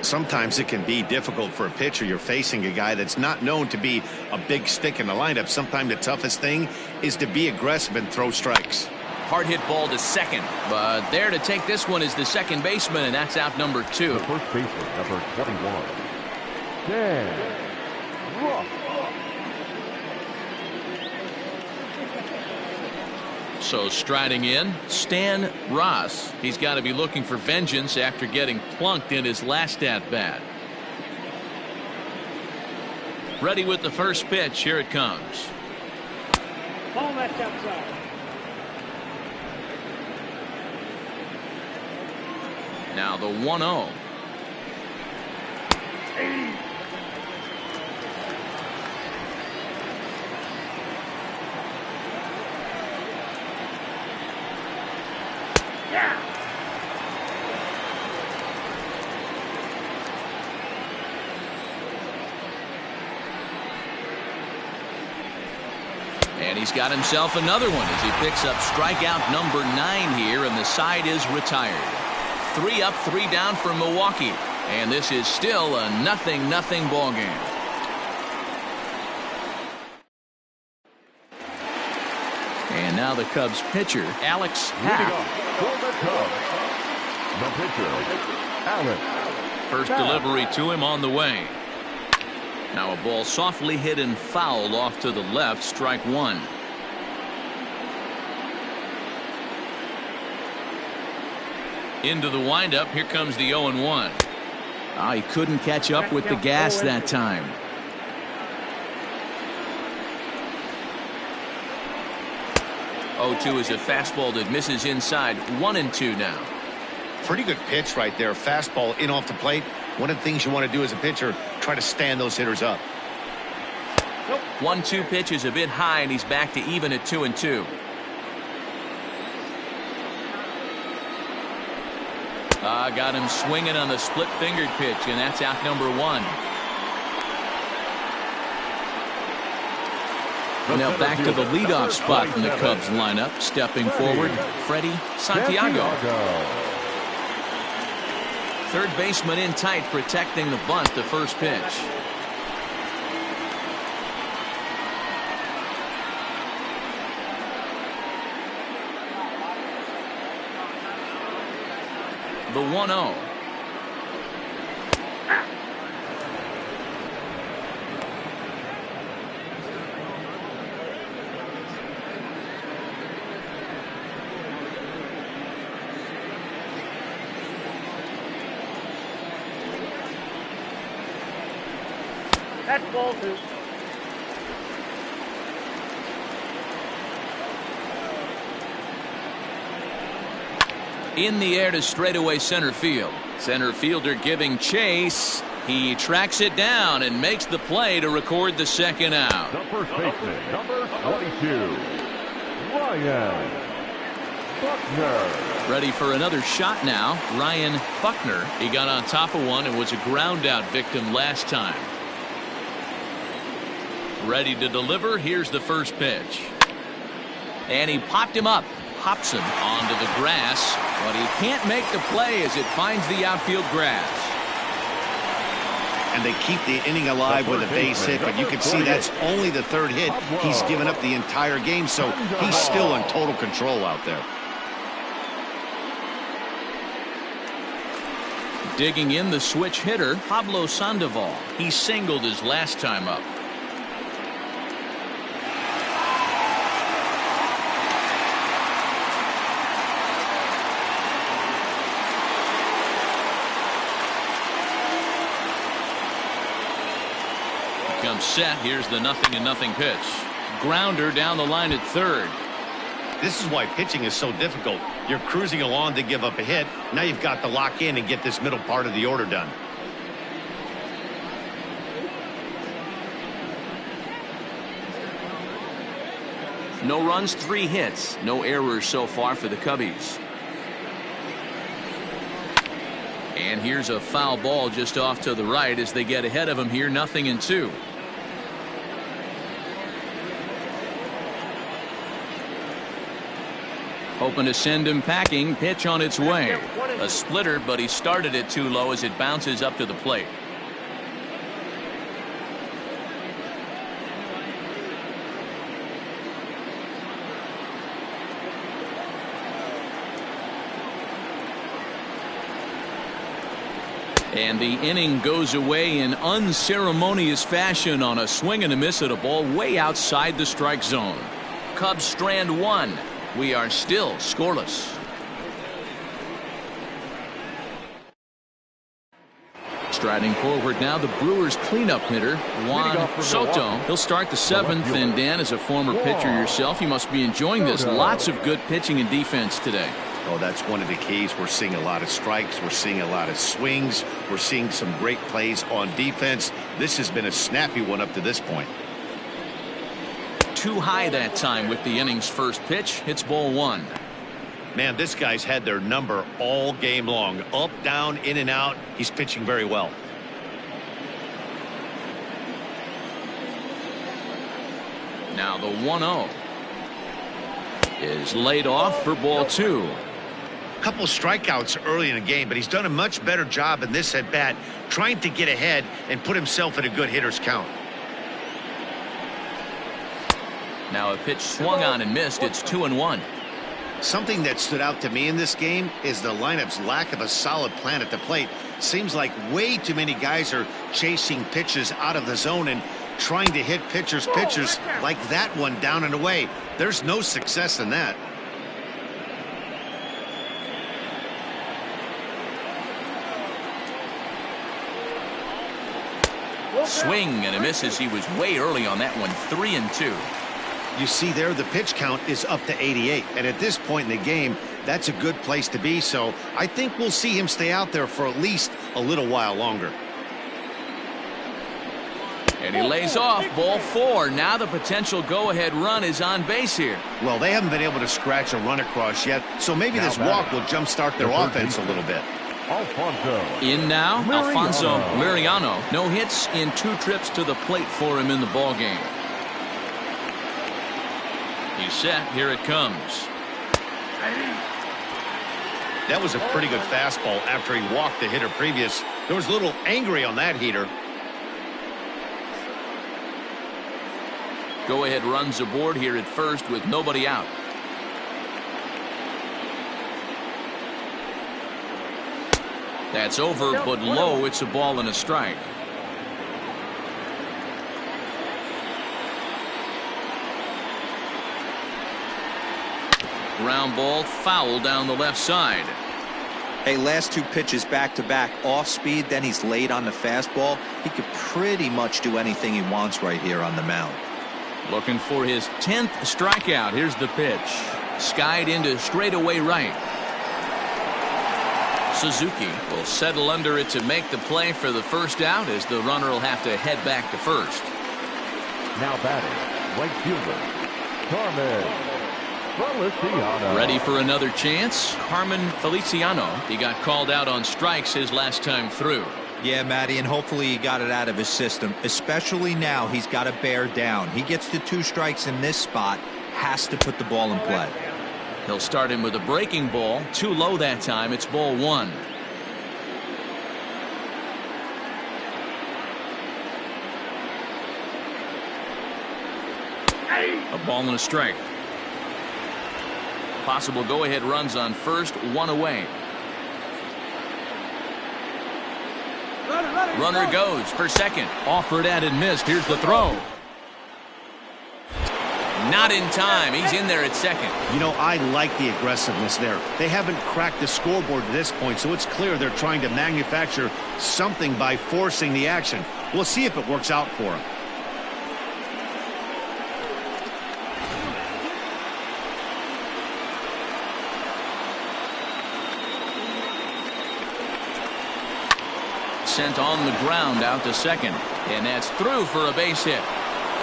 Sometimes it can be difficult for a pitcher. You're facing a guy that's not known to be a big stick in the lineup. Sometimes the toughest thing is to be aggressive and throw strikes. Hard hit ball to second, but there to take this one is the second baseman, and that's out number 2. The first baseman, number 21, Dan Ross. So striding in, Stan Ross. He's got to be looking for vengeance after getting plunked in his last at-bat. Ready with the first pitch. Here it comes. Ball left outside. Now the 1-0. And he's got himself another one as he picks up strikeout number 9 here, and the side is retired. 3 up, 3 down for Milwaukee, and this is still a 0-0 ball game. And now the Cubs pitcher, Alex Leading Happ. off for the Cubs, the pitcher, Alex. First Happ. delivery to him on the way. Now a ball softly hit and fouled off to the left, strike 1. Into the windup, here comes the 0-1. He couldn't catch up with the gas that time. Oh, 2 is a fastball that misses inside. 1-2 now. Pretty good pitch right there. Fastball in off the plate. One of the things you want to do as a pitcher, try to stand those hitters up. 1-2 pitch is a bit high, and he's back to even at 2-2. Got him swinging on the split-fingered pitch, and that's out number 1. Now back to the leadoff spot from the Cubs lineup. Stepping forward, Freddie Santiago. Third baseman in tight, protecting the bunt, the first pitch. The 1-0. That's ball 2. In the air to straightaway center field. Center fielder giving chase. He tracks it down and makes the play to record the second out. The first baseman, number 22, Ryan Buckner. Ready for another shot now. Ryan Buckner. He got on top of one and was a ground out victim last time. Ready to deliver. Here's the first pitch. And he popped him up. Hops him onto the grass, but he can't make the play as it finds the outfield grass. And they keep the inning alive with a base hit, but you can see that's only the third hit. He's given up the entire game, so he's still in total control out there. Digging in the switch hitter, Pablo Sandoval. He singled his last time up. Comes set. Here's the 0-0 pitch. Grounder down the line at third. This is why pitching is so difficult. You're cruising along to give up a hit. Now you've got to lock in and get this middle part of the order done. No runs, 3 hits. No errors so far for the Cubbies. And here's a foul ball just off to the right as they get ahead of him here. 0-2. Hoping to send him packing. Pitch on its way. A splitter, but he started it too low as it bounces up to the plate. And the inning goes away in unceremonious fashion on a swing and a miss at a ball way outside the strike zone. Cubs strand one. We are still scoreless. Striding forward now, the Brewers cleanup hitter, Juan Soto. He'll start the seventh, and Dan, as a former pitcher yourself, you must be enjoying this. Lots of good pitching and defense today. Oh, that's one of the keys. We're seeing a lot of strikes. We're seeing a lot of swings. We're seeing some great plays on defense. This has been a snappy one up to this point. Too high that time with the inning's first pitch. It's ball one. Man, this guy's had their number all game long. Up, down, in and out. He's pitching very well. Now the 1-0 is laid off for ball two. Couple strikeouts early in the game, but he's done a much better job in this at bat, trying to get ahead and put himself in a good hitter's count. Now a pitch swung on and missed. It's 2-1. Something that stood out to me in this game is the lineup's lack of a solid plan at the plate. Seems like way too many guys are chasing pitches out of the zone and trying to hit pitchers like that one down and away. There's no success in that. Swing and a miss as he was way early on that one. 3-2. You see there, the pitch count is up to 88, and at this point in the game, that's a good place to be. So I think we'll see him stay out there for at least a little while longer. And he lays off. Ball four. Now the potential go-ahead run is on base here. Well, they haven't been able to scratch a run across yet, so maybe this walk will jumpstart their offense a little bit. In now, Alfonso Liriano. No hits in 2 trips to the plate for him in the ballgame. He's set. Here it comes. That was a pretty good fastball after he walked the hitter previous. There was a little angry on that heater. Go-ahead runs aboard here at first with nobody out. That's over, but low. It's a ball and a strike. Ground ball, foul down the left side. Hey, last 2 pitches back-to-back off speed, then he's late on the fastball. He could pretty much do anything he wants right here on the mound. Looking for his 10th strikeout. Here's the pitch. Skied into straightaway right. Suzuki will settle under it to make the play for the first out, as the runner will have to head back to first. Now batting, right fielder, Carmen Feliciano. Ready for another chance? Carmen Feliciano. He got called out on strikes his last time through. Yeah, Matty, and hopefully he got it out of his system. Especially now, he's got to bear down. He gets the 2 strikes in this spot, has to put the ball in play. He'll start him with a breaking ball. Too low that time. It's ball 1. A ball and a strike. Possible go-ahead runs on first, 1 away. Runner goes for second. Offered at and missed. Here's the throw. Not in time. He's in there at second. You know, I like the aggressiveness there. They haven't cracked the scoreboard at this point, so it's clear they're trying to manufacture something by forcing the action. We'll see if it works out for them. Sent on the ground out to second, and that's through for a base hit.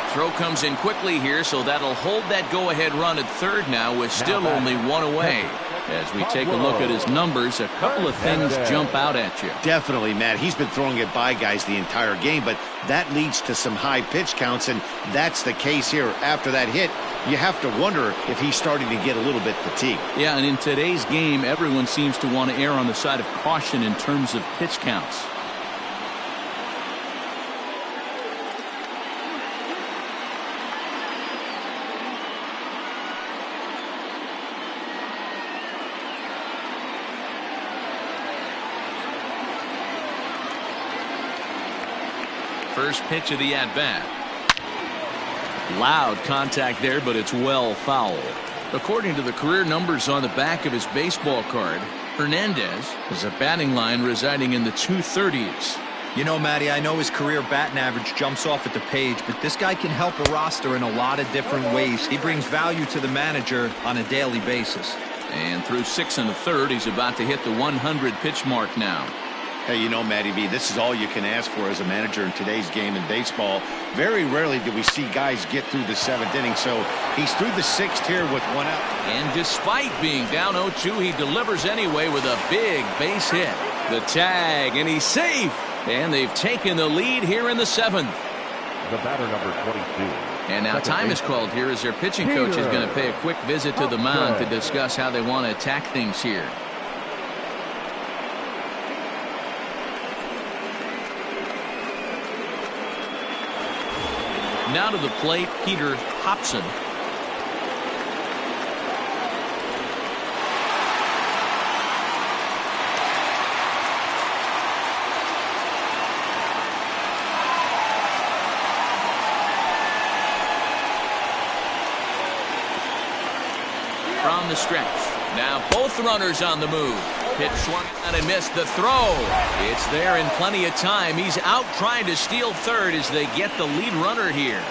Throw comes in quickly here, so that'll hold that go-ahead run at third now with still only 1 away. As we take a look at his numbers, a couple of things jump out at you. Definitely, Matt. He's been throwing it by guys the entire game, but that leads to some high pitch counts, and that's the case here. After that hit, you have to wonder if he's starting to get a little bit fatigued. Yeah, and in today's game, everyone seems to want to err on the side of caution in terms of pitch counts. First pitch of the at-bat. Loud contact there, but it's well foul. According to the career numbers on the back of his baseball card, Hernandez has a batting line residing in the 230s. You know, Matty, I know his career batting average jumps off at the page, but this guy can help a roster in a lot of different ways. He brings value to the manager on a daily basis. And through 6 1/3, he's about to hit the 100 pitch mark now. Hey, you know, Matty B, this is all you can ask for as a manager in today's game in baseball. Very rarely do we see guys get through the 7th inning, so he's through the 6th here with 1 out. And despite being down 0-2, he delivers anyway with a big base hit. The tag, and he's safe. And they've taken the lead here in the 7th. The batter, number 22. And now time is called here as their pitching coach is going to pay a quick visit to the mound to discuss how they want to attack things here. Now to the plate, Peter Hobson. From the stretch. Now both runners on the move. Pitch swung on and missed the throw. It's there in plenty of time. He's out trying to steal third as they get the lead runner here.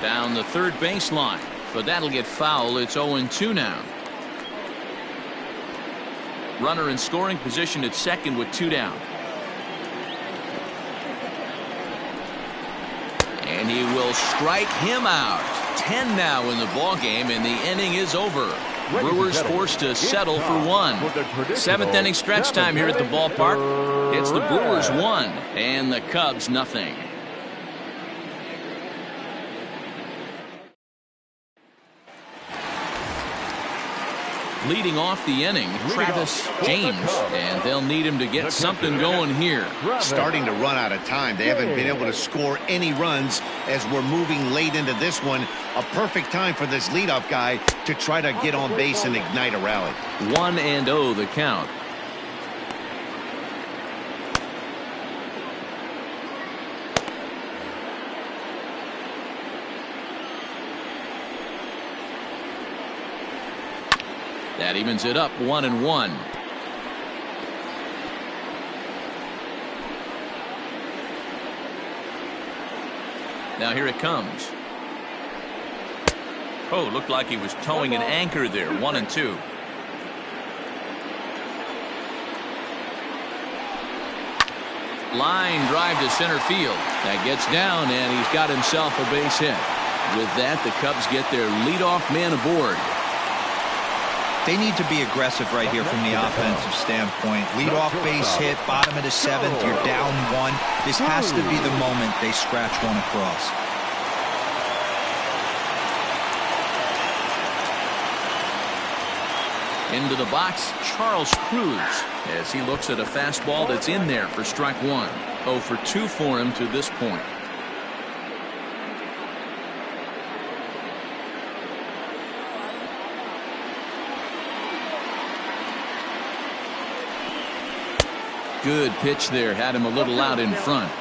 Down the third baseline, but that'll get foul. It's 0-2 now. Runner in scoring position at second with 2 down. And he will strike him out. 10 now in the ball game, and the inning is over. Brewers forced to settle for 1. 7th inning stretch time here at the ballpark. It's the Brewers 1 and the Cubs nothing. Leading off the inning, Travis James, and they'll need him to get something going here. Starting to run out of time. They haven't been able to score any runs as we're moving late into this one. A perfect time for this leadoff guy to try to get on base and ignite a rally. 1-0 the count. That evens it up 1-1. Now here it comes. Oh, looked like he was towing an anchor there. 1-2. Line drive to center field. That gets down, and he's got himself a base hit. With that, the Cubs get their leadoff man aboard. They need to be aggressive right here from the offensive standpoint. Lead-off base hit, bottom of the 7th, you're down 1. This has to be the moment they scratch one across. Into the box, Charles Cruz, as he looks at a fastball that's in there for strike 1. 0 for 2 for him to this point. Good pitch there, had him a little out in front.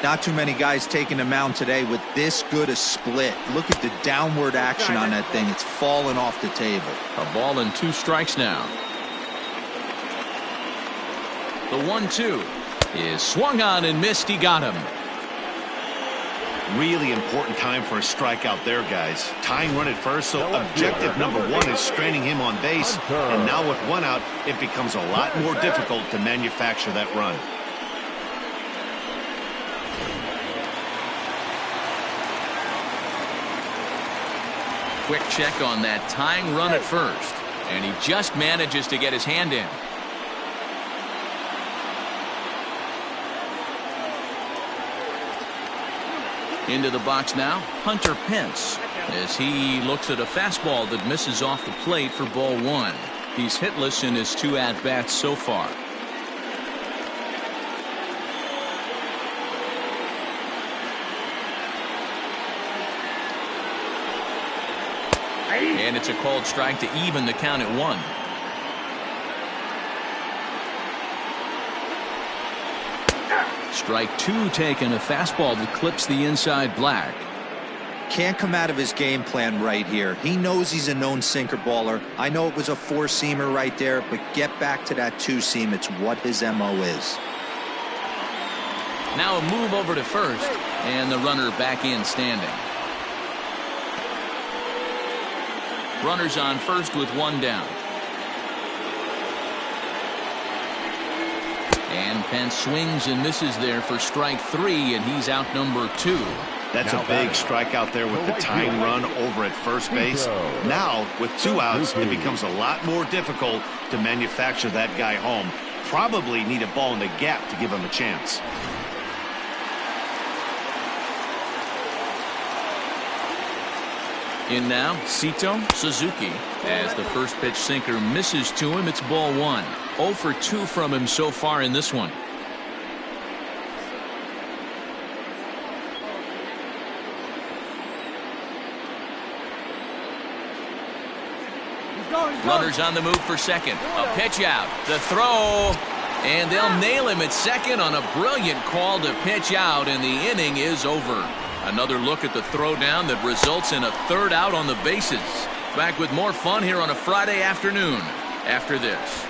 Not too many guys taking the mound today with this good a split. Look at the downward action on that thing. It's falling off the table. A ball and 2 strikes now. The 1-2 is swung on and missed. He got him. Really important time for a strikeout there, guys. Tying run at first, so objective number 1 is straining him on base. And now with 1 out, it becomes a lot more difficult to manufacture that run. quick check on that tying run at first, and he just manages to get his hand in. Into the box now, Hunter Pence, as he looks at a fastball that misses off the plate for ball one. He's hitless in his 2 at-bats so far. And it's a called strike to even the count at 1. Strike 2 taken, a fastball that clips the inside black. Can't come out of his game plan right here. He knows he's a known sinker baller. I know it was a 4-seamer right there, but get back to that 2-seam. It's what his MO is. Now a move over to first, and the runner back in standing. Runners on first with 1 down. And Pence swings and misses there for strike 3, and he's out number 2. That's a big strike out there with the tying run over at first base. Now, with 2 outs, it becomes a lot more difficult to manufacture that guy home. Probably need a ball in the gap to give him a chance. In now, Sito Suzuki. As the first pitch sinker misses to him, it's ball 1. 0 for 2 from him so far in this one. Runners on the move for second. A pitch out. The throw. And they'll nail him at second on a brilliant call to pitch out, and the inning is over. Another look at the throwdown that results in a 3rd out on the bases. Back with more fun here on a Friday afternoon after this.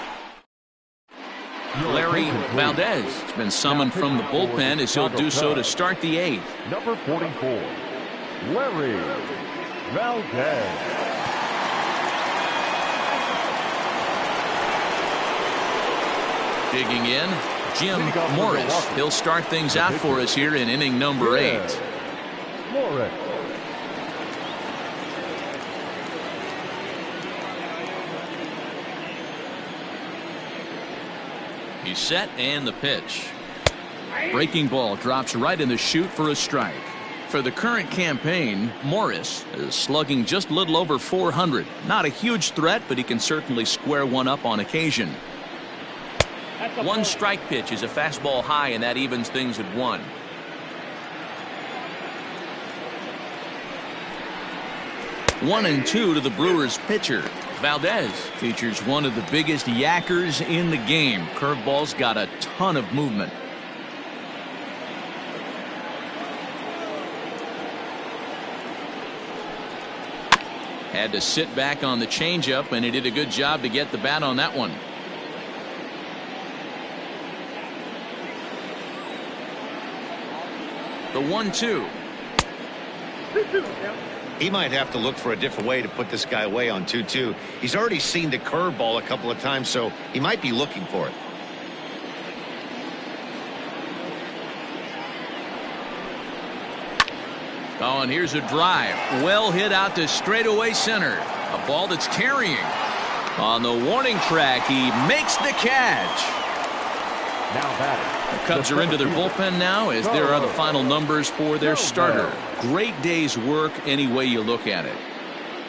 Larry Valdez has been summoned from the bullpen as he'll do so to start the 8th. Number 44, Larry Valdez. Digging in, Jim Morris. He'll start things out for us here in inning number 8. Morris. He's set, and the pitch. Breaking ball drops right in the chute for a strike. For the current campaign, Morris is slugging just a little over 400. Not a huge threat, but he can certainly square one up on occasion. 1 strike pitch is a fastball high, and that evens things at 1. One and 2 to the Brewers pitcher. Valdez features one of the biggest yackers in the game. Curveball's got a ton of movement. Had to sit back on the changeup, and he did a good job to get the bat on that one. The 1-2. He might have to look for a different way to put this guy away on 2-2. He's already seen the curveball a couple of times, so he might be looking for it. Oh, and here's a drive. Well hit out to straightaway center. A ball that's carrying. On the warning track, he makes the catch. Now batting. The Cubs are into their bullpen now, as there are the final numbers for their starter. Great day's work any way you look at it.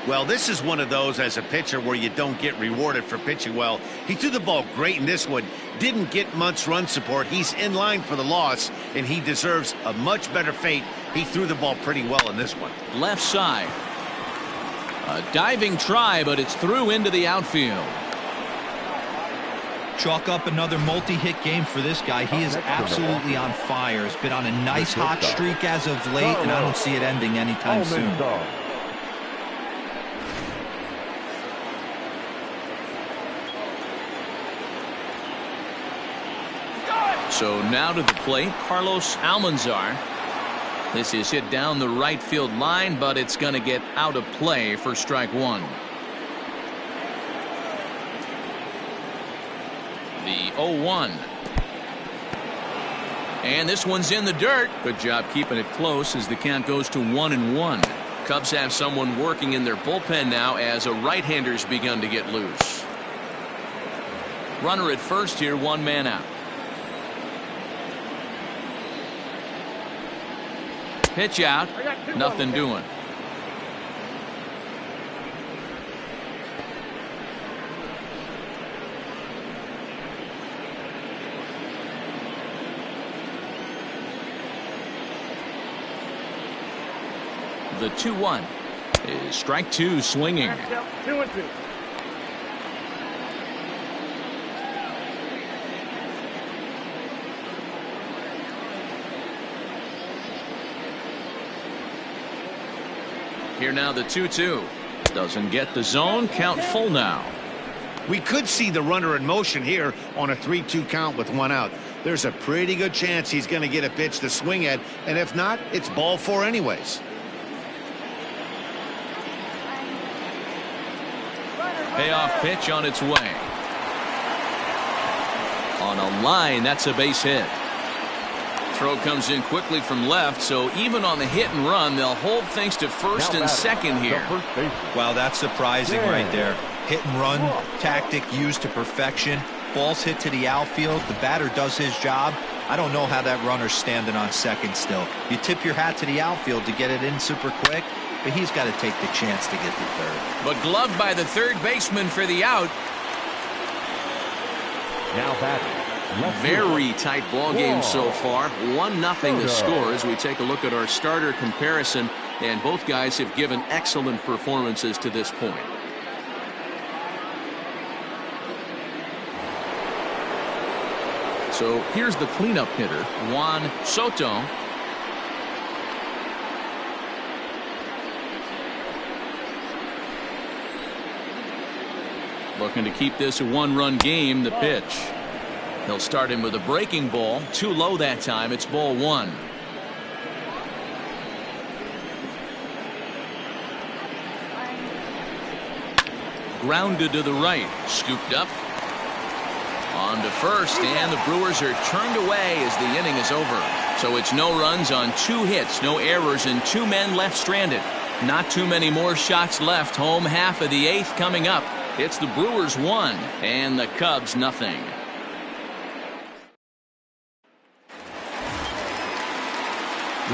Well, this is one of those as a pitcher where you don't get rewarded for pitching well. He threw the ball great in this one. Didn't get much run support. He's in line for the loss, and he deserves a much better fate. He threw the ball pretty well in this one. Left side. A diving try, but it's through into the outfield. Chalk up another multi-hit game for this guy. He is absolutely on fire. He's been on a nice hot streak as of late, and I don't see it ending anytime soon. So now to the plate, Carlos Almanzar. This is hit down the right field line, but it's going to get out of play for strike 1. The 0-1. And this one's in the dirt. Good job keeping it close as the count goes to 1-1. Cubs have someone working in their bullpen now as a right-hander's begun to get loose. Runner at first here, 1 man out. Pitch out, nothing doing. The 2-1 is strike 2 swinging. 2-2. Here now the 2-2. Doesn't get the zone. Count full now. We could see the runner in motion here on a 3-2 count with 1 out. There's a pretty good chance he's going to get a pitch to swing at, and if not, it's ball 4 anyways. Payoff pitch on its way. On a line, that's a base hit. Throw comes in quickly from left, so even on the hit and run, they'll hold things to first and second here. Well, that's surprising right there. Hit and run tactic used to perfection. Ball's hit to the outfield. The batter does his job. I don't know how that runner's standing on second still. You tip your hat to the outfield to get it in super quick, but he's got to take the chance to get to third. But gloved by the third baseman for the out. Now batting. Very tight ball game so far. 1-0 the score as we take a look at our starter comparison, and both guys have given excellent performances to this point. So here's the cleanup hitter, Juan Soto. Looking to keep this a 1-run game. The pitch. He'll start him with a breaking ball. Too low that time. It's ball 1. Grounded to the right. Scooped up. On to first, and the Brewers are turned away as the inning is over. So it's no runs on 2 hits, no errors, and 2 men left stranded. Not too many more shots left. Home half of the 8th coming up. It's the Brewers 1 and the Cubs nothing.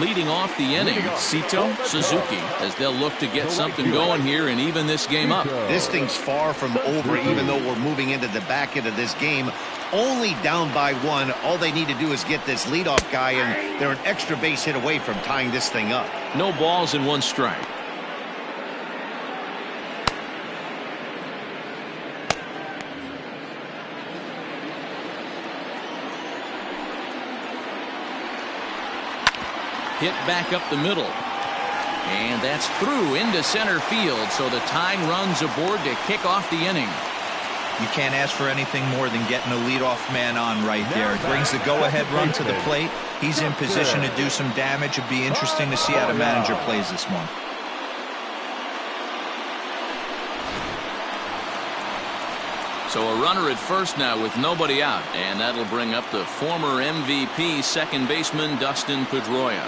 Leading off the inning, Sito Suzuki, as they'll look to get something going here and even this game up. This thing's far from over, even though we're moving into the back end of this game. Only down by 1. All they need to do is get this leadoff guy, and they're an extra base hit away from tying this thing up. No balls and 1 strike. Hit back up the middle. And that's through into center field, so the tying runs aboard to kick off the inning. You can't ask for anything more than getting a leadoff man on right there. It brings the go-ahead run to the plate. He's in position to do some damage. It'd be interesting to see how the manager plays this one. So a runner at first now with nobody out, and that'll bring up the former MVP second baseman Dustin Pedroia.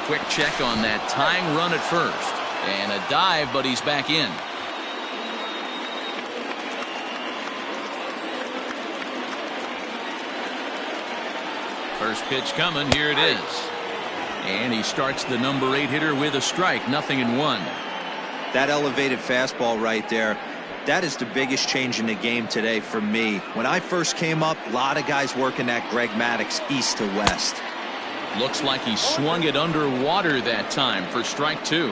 Quick check on that tying run at first. And a dive, but he's back in. First pitch coming. Here it is. And he starts the number 8 hitter with a strike. 0-1. That elevated fastball right there. That is the biggest change in the game today for me. When I first came up, a lot of guys working that Greg Maddux east to west. Looks like he swung it underwater that time for strike 2.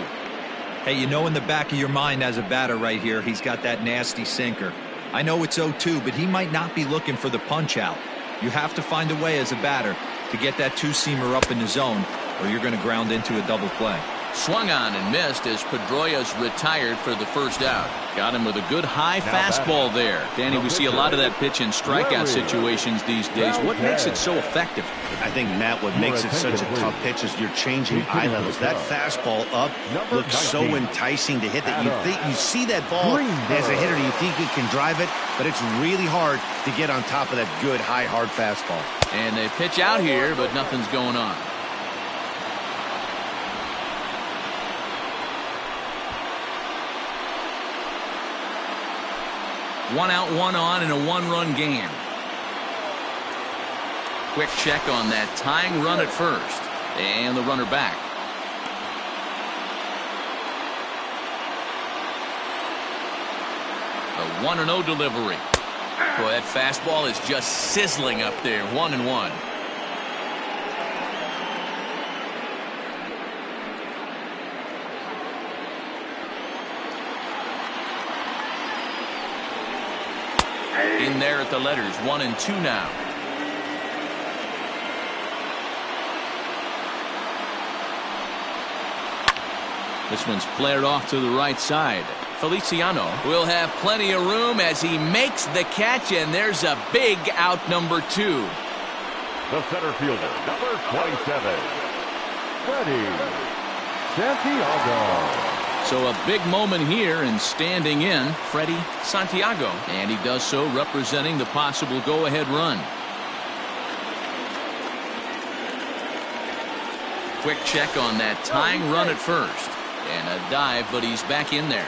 Hey, you know in the back of your mind as a batter right here, he's got that nasty sinker. I know it's 0-2, but he might not be looking for the punch out. You have to find a way as a batter to get that 2-seamer up in the zone, or you're going to ground into a double play. Swung on and missed as Pedroia's retired for the first out. Got him with a good high fastball there. Danny, we see a lot of that pitch in strikeout situations these days. What makes it so effective? I think, Matt, what makes it such a tough pitch is you're changing eye levels. That fastball up looks so enticing to hit that you see that ball as a hitter, you think you can drive it, but it's really hard to get on top of that good high hard fastball. And they pitch out here, but nothing's going on. One out, one on in a one-run game. Quick check on that tying run at first. And the runner back. A 1-0 delivery. Boy, that fastball is just sizzling up there. 1-1. In there at the letters, 1-2 now. This one's flared off to the right side. Feliciano will have plenty of room as he makes the catch, and there's a big out, number 2. The center fielder, number 27, Freddie Santiago. So a big moment here, and standing in, Freddie Santiago. And he does so representing the possible go-ahead run. Quick check on that tying run at first. And a dive, but he's back in there.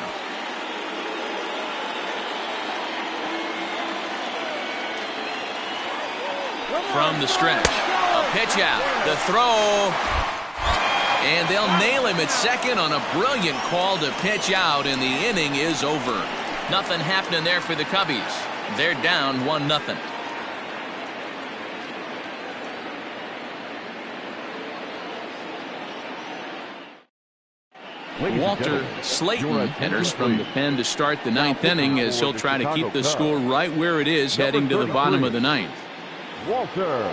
From the stretch. A pitch out. The throw. And they'll nail him at second on a brilliant call to pitch out, and the inning is over. Nothing happening there for the Cubbies. They're down 1-0. Walter Slayton enters from the pen to start the ninth inning as he'll try to keep the score right where it is heading to the bottom of the ninth. Walter.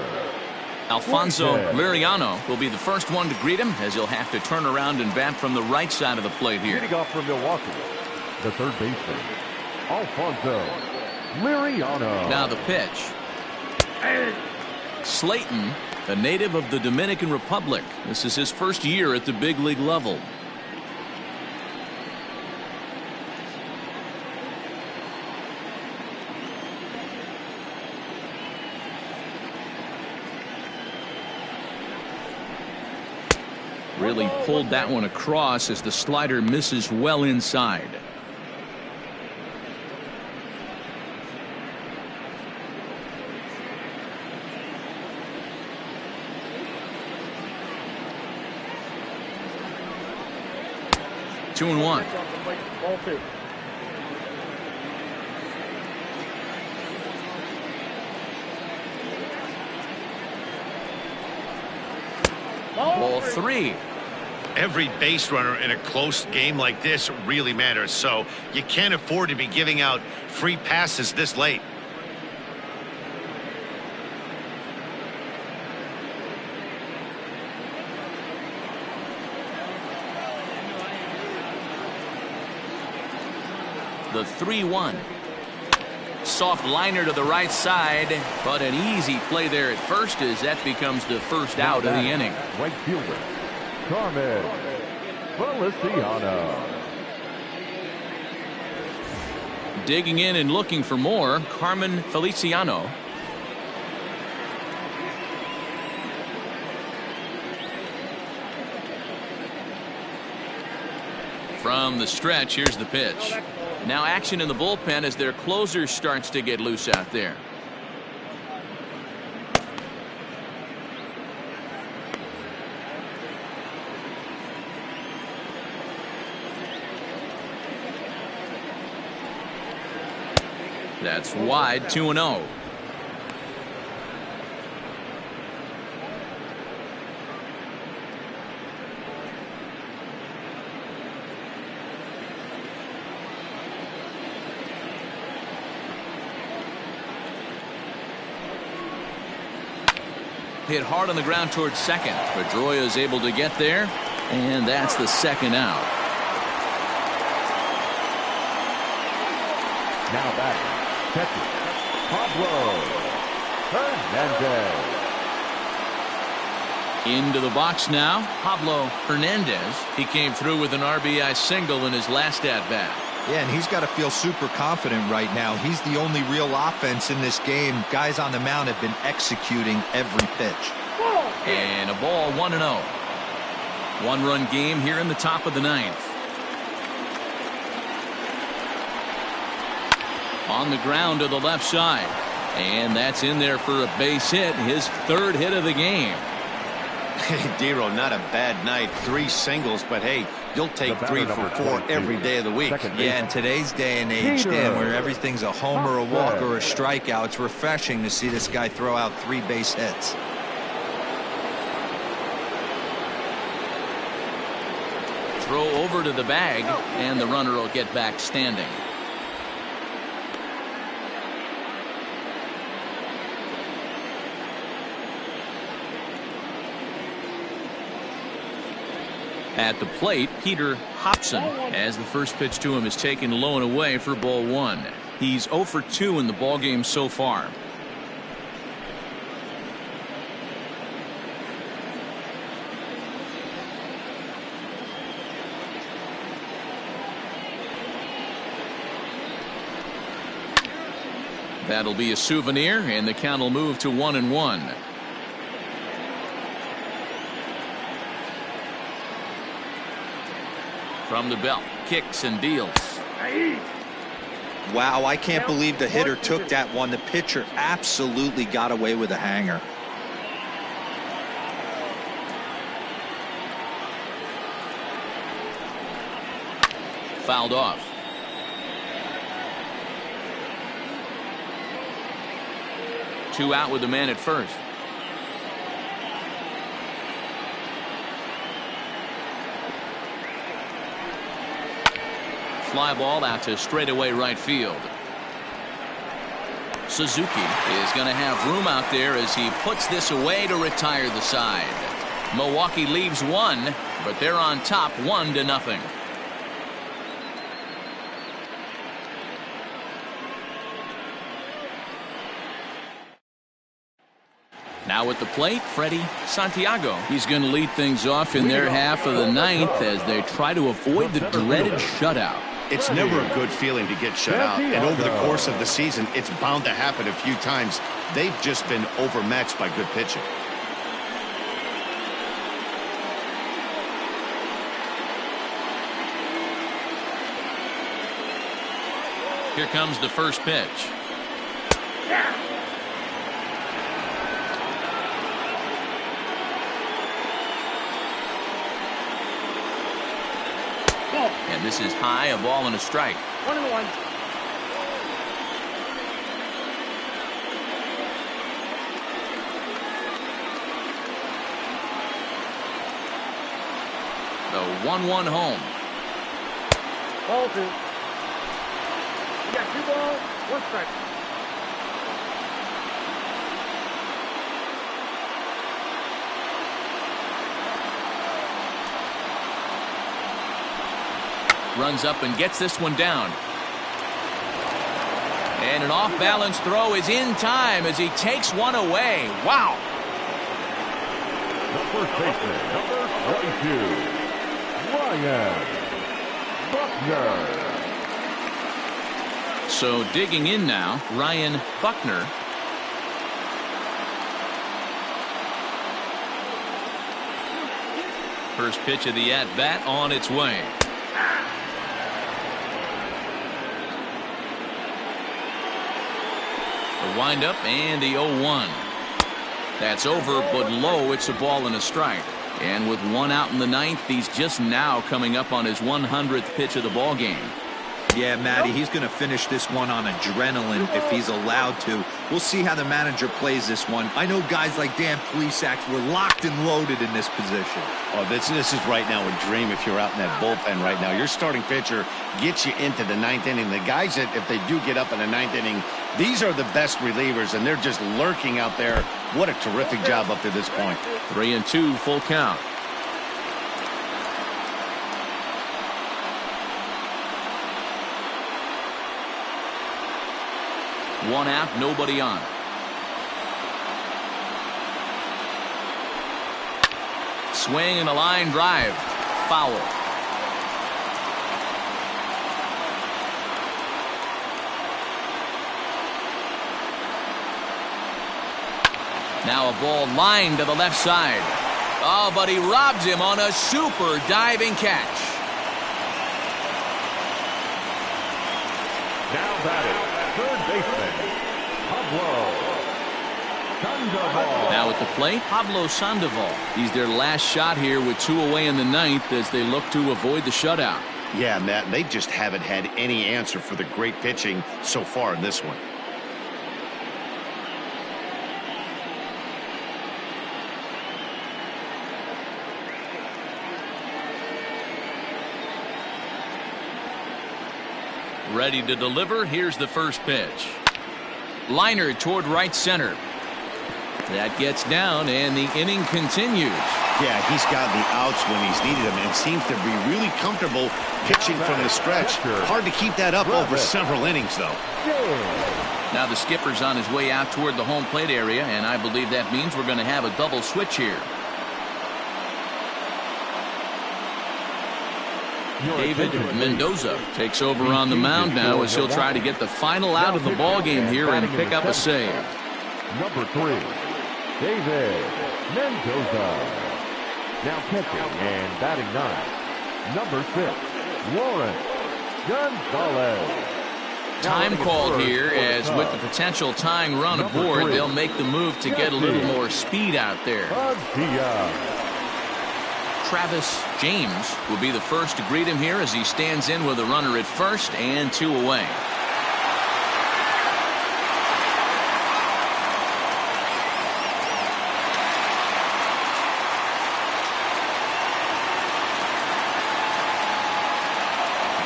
Alfonso Liriano will be the first one to greet him as he'll have to turn around and bat from the right side of the plate here. Leading off from Milwaukee, the third baseman, Alfonso Liriano. Now the pitch. Slayton, a native of the Dominican Republic. This is his first year at the big league level. Really pulled that one across as the slider misses well inside. Two and one. Ball 3. Every base runner in a close game like this really matters, so you can't afford to be giving out free passes this late. The 3-1. Soft liner to the right side, but an easy play there at first as that becomes the first out of the inning. Right fielder, Carmen Feliciano. Digging in and looking for more, Carmen Feliciano. From the stretch, here's the pitch. Now action in the bullpen as their closer starts to get loose out there. That's wide, 2-0. Hit hard on the ground towards second. Pedroia is able to get there. And that's the second out. Now back, catcher, Pablo Hernandez. Into the box now, Pablo Hernandez. He came through with an RBI single in his last at-bat. Yeah, and he's got to feel super confident right now. He's the only real offense in this game. Guys on the mound have been executing every pitch. And a ball, 1-0. One-run game here in the top of the ninth. On the ground to the left side. And that's in there for a base hit, his third hit of the game. Dero, not a bad night. 3 singles, but hey, you'll take 3 for 4 every day of the week. Yeah, in today's day and age, Dan, where everything's a homer, a walk, or a strikeout, it's refreshing to see this guy throw out 3 base hits. Throw over to the bag, and the runner will get back standing. At the plate, Peter Hobson, as the first pitch to him is taken low and away for ball 1. He's 0 for 2 in the ballgame so far. That'll be a souvenir, and the count will move to 1-1. From the belt, kicks and deals. Wow, I can't believe the hitter took that one. The pitcher absolutely got away with a hanger. Fouled off. Two out with the man at first. Fly ball out to straightaway right field. Suzuki is going to have room out there as he puts this away to retire the side. Milwaukee leaves 1, but they're on top 1-0. Now at the plate, Freddie Santiago. He's going to lead things off in their half of the ninth as they try to avoid the dreaded shutout. It's never a good feeling to get shut out, and over the course of the season, it's bound to happen a few times. They've just been overmatched by good pitching. Here comes the first pitch. And this is high, a ball and a strike. 1-1. The 1-1 home. Ball 2. You got 2 balls, 1 strike. Runs up and gets this one down. And an off-balance throw is in time as he takes one away. Wow. The first baseman, number 22, Ryan Buckner. So digging in now, Ryan Buckner. First pitch of the at-bat on its way. The windup and the 0-1. That's over, but low. It's a ball and a strike. And with 1 out in the ninth, he's just now coming up on his 100th pitch of the ball game. Yeah, Matty, he's going to finish this one on adrenaline if he's allowed to. We'll see how the manager plays this one. I know guys like Dan Plesac were locked and loaded in this position. Oh, this is right now a dream if you're out in that bullpen right now. Your starting pitcher gets you into the 9th inning. The guys that, if they do get up in the 9th inning, these are the best relievers, and they're just lurking out there. What a terrific job up to this point. 3-2, full count. One out, nobody on. Swing and a line drive. Foul. Now a ball lined to the left side. Oh, but he robs him on a super diving catch. Now batting, third baseman, Pablo Sandoval. Now at the plate, Pablo Sandoval. He's their last shot here with 2 away in the ninth as they look to avoid the shutout. Yeah, Matt, they just haven't had any answer for the great pitching so far in this one. Ready to deliver. Here's the first pitch. Liner toward right center. That gets down, and the inning continues. Yeah, he's got the outs when he's needed them and seems to be really comfortable pitching from the stretch. Hard to keep that up over several innings, though. Now the skipper's on his way out toward the home plate area, and I believe that means we're going to have a double switch here. David Mendoza takes over on the mound now as he'll try to get the final out of the ball game here and pick up a save. Number 3, David Mendoza. Now catching and batting 9, number 6, Lawrence Gonzalez. Time called here as with the potential tying run aboard, they'll make the move to get a little more speed out there. Travis James will be the first to greet him here as he stands in with a runner at first and 2 away.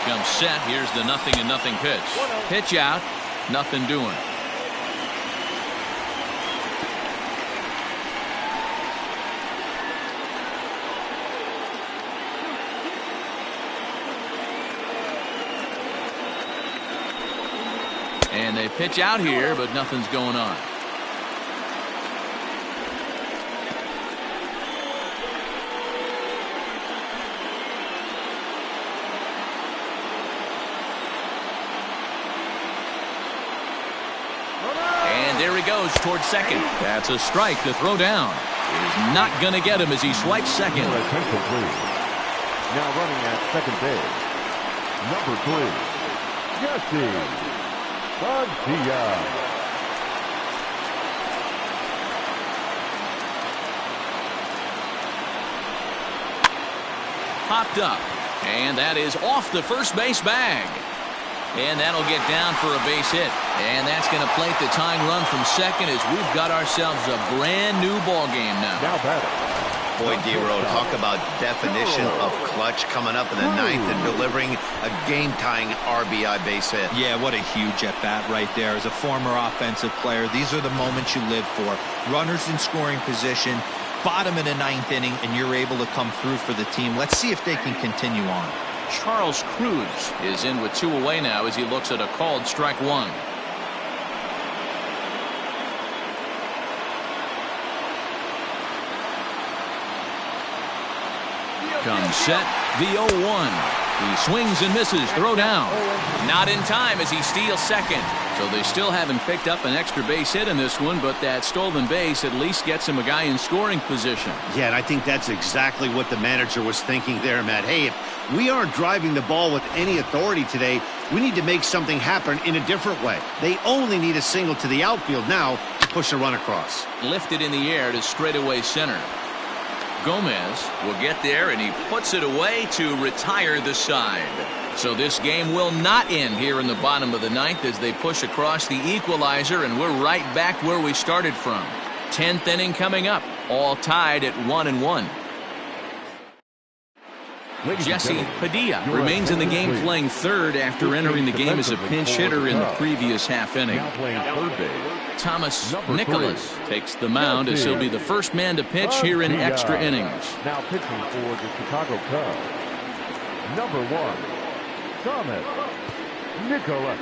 Comes set. Here's the 0-0 pitch. Pitch out. Nothing doing. And they pitch out here, but nothing's going on. And there he goes towards second. That's a strike to throw down. It is not going to get him as he swipes second. Now running at second base, number 3, Jesse Popped up, and that is off the first base bag. And that'll get down for a base hit. And that's going to plate the tying run from second as we've got ourselves a brand new ball game now. Now batting. Boy, D-Road, talk about definition of clutch coming up in the ninth and delivering a game-tying RBI base hit. Yeah, what a huge at-bat right there. As a former offensive player, these are the moments you live for. Runners in scoring position, bottom of the ninth inning, and you're able to come through for the team. Let's see if they can continue on. Charles Cruz is in with 2 away now as he looks at a called strike 1. Comes set, the 0-1. He swings and misses, throw down. Not in time as he steals second. So they still haven't picked up an extra base hit in this one, but that stolen base at least gets him a guy in scoring position. Yeah, and I think that's exactly what the manager was thinking there, Matt. Hey, if we aren't driving the ball with any authority today, we need to make something happen in a different way. They only need a single to the outfield now to push a run across. Lifted in the air to straightaway center. Gomez will get there, and he puts it away to retire the side. So this game will not end here in the bottom of the ninth as they push across the equalizer, and we're right back where we started from. 10th inning coming up, all tied at 1-1. Jesse Padilla remains in the game playing third after entering the game as a pinch hitter in the previous half inning. Thomas Nicholas takes the mound as he'll be the first man to pitch here in extra innings. Now pitching for the Chicago Cubs, number 1, Thomas Nicholas.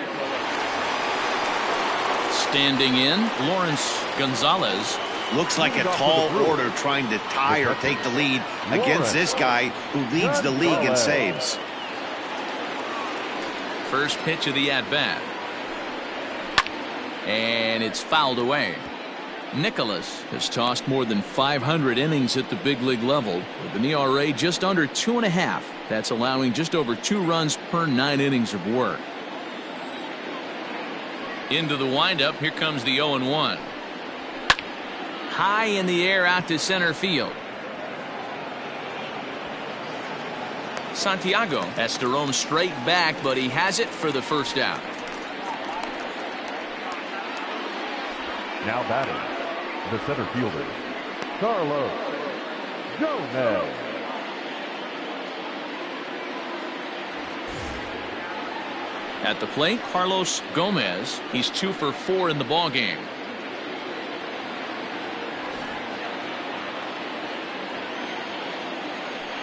Standing in, Lawrence Gonzalez. Looks like a tall order trying to tie or take the lead against this guy who leads the league in saves. First pitch of the at-bat. And it's fouled away. Nicholas has tossed more than 500 innings at the big league level with an ERA just under 2.5. That's allowing just over 2 runs per 9 innings of work. Into the windup. Here comes the 0-1. High in the air out to center field. Santiago has to roam straight back, but he has it for the first out. Now batting, the center fielder, Carlos Gomez. At the plate, Carlos Gomez. He's 2 for 4 in the ballgame.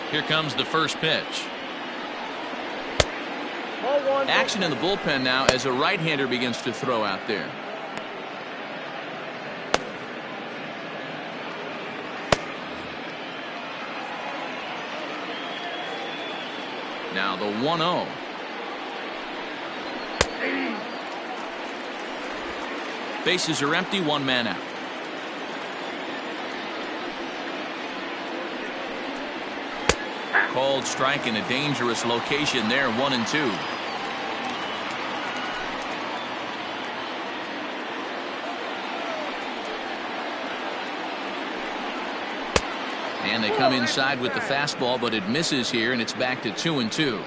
Here comes the first pitch. Action in the bullpen now as a right-hander begins to throw out there. Now the 1-0. Bases are empty, 1 man out. Called strike in a dangerous location there, 1-2. And they come inside with the fastball, but it misses here, and it's back to 2-2.